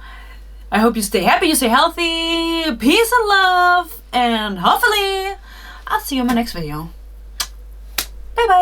I hope you stay happy, you stay healthy. Peace and love. And hopefully, I'll see you in my next video. Bye bye.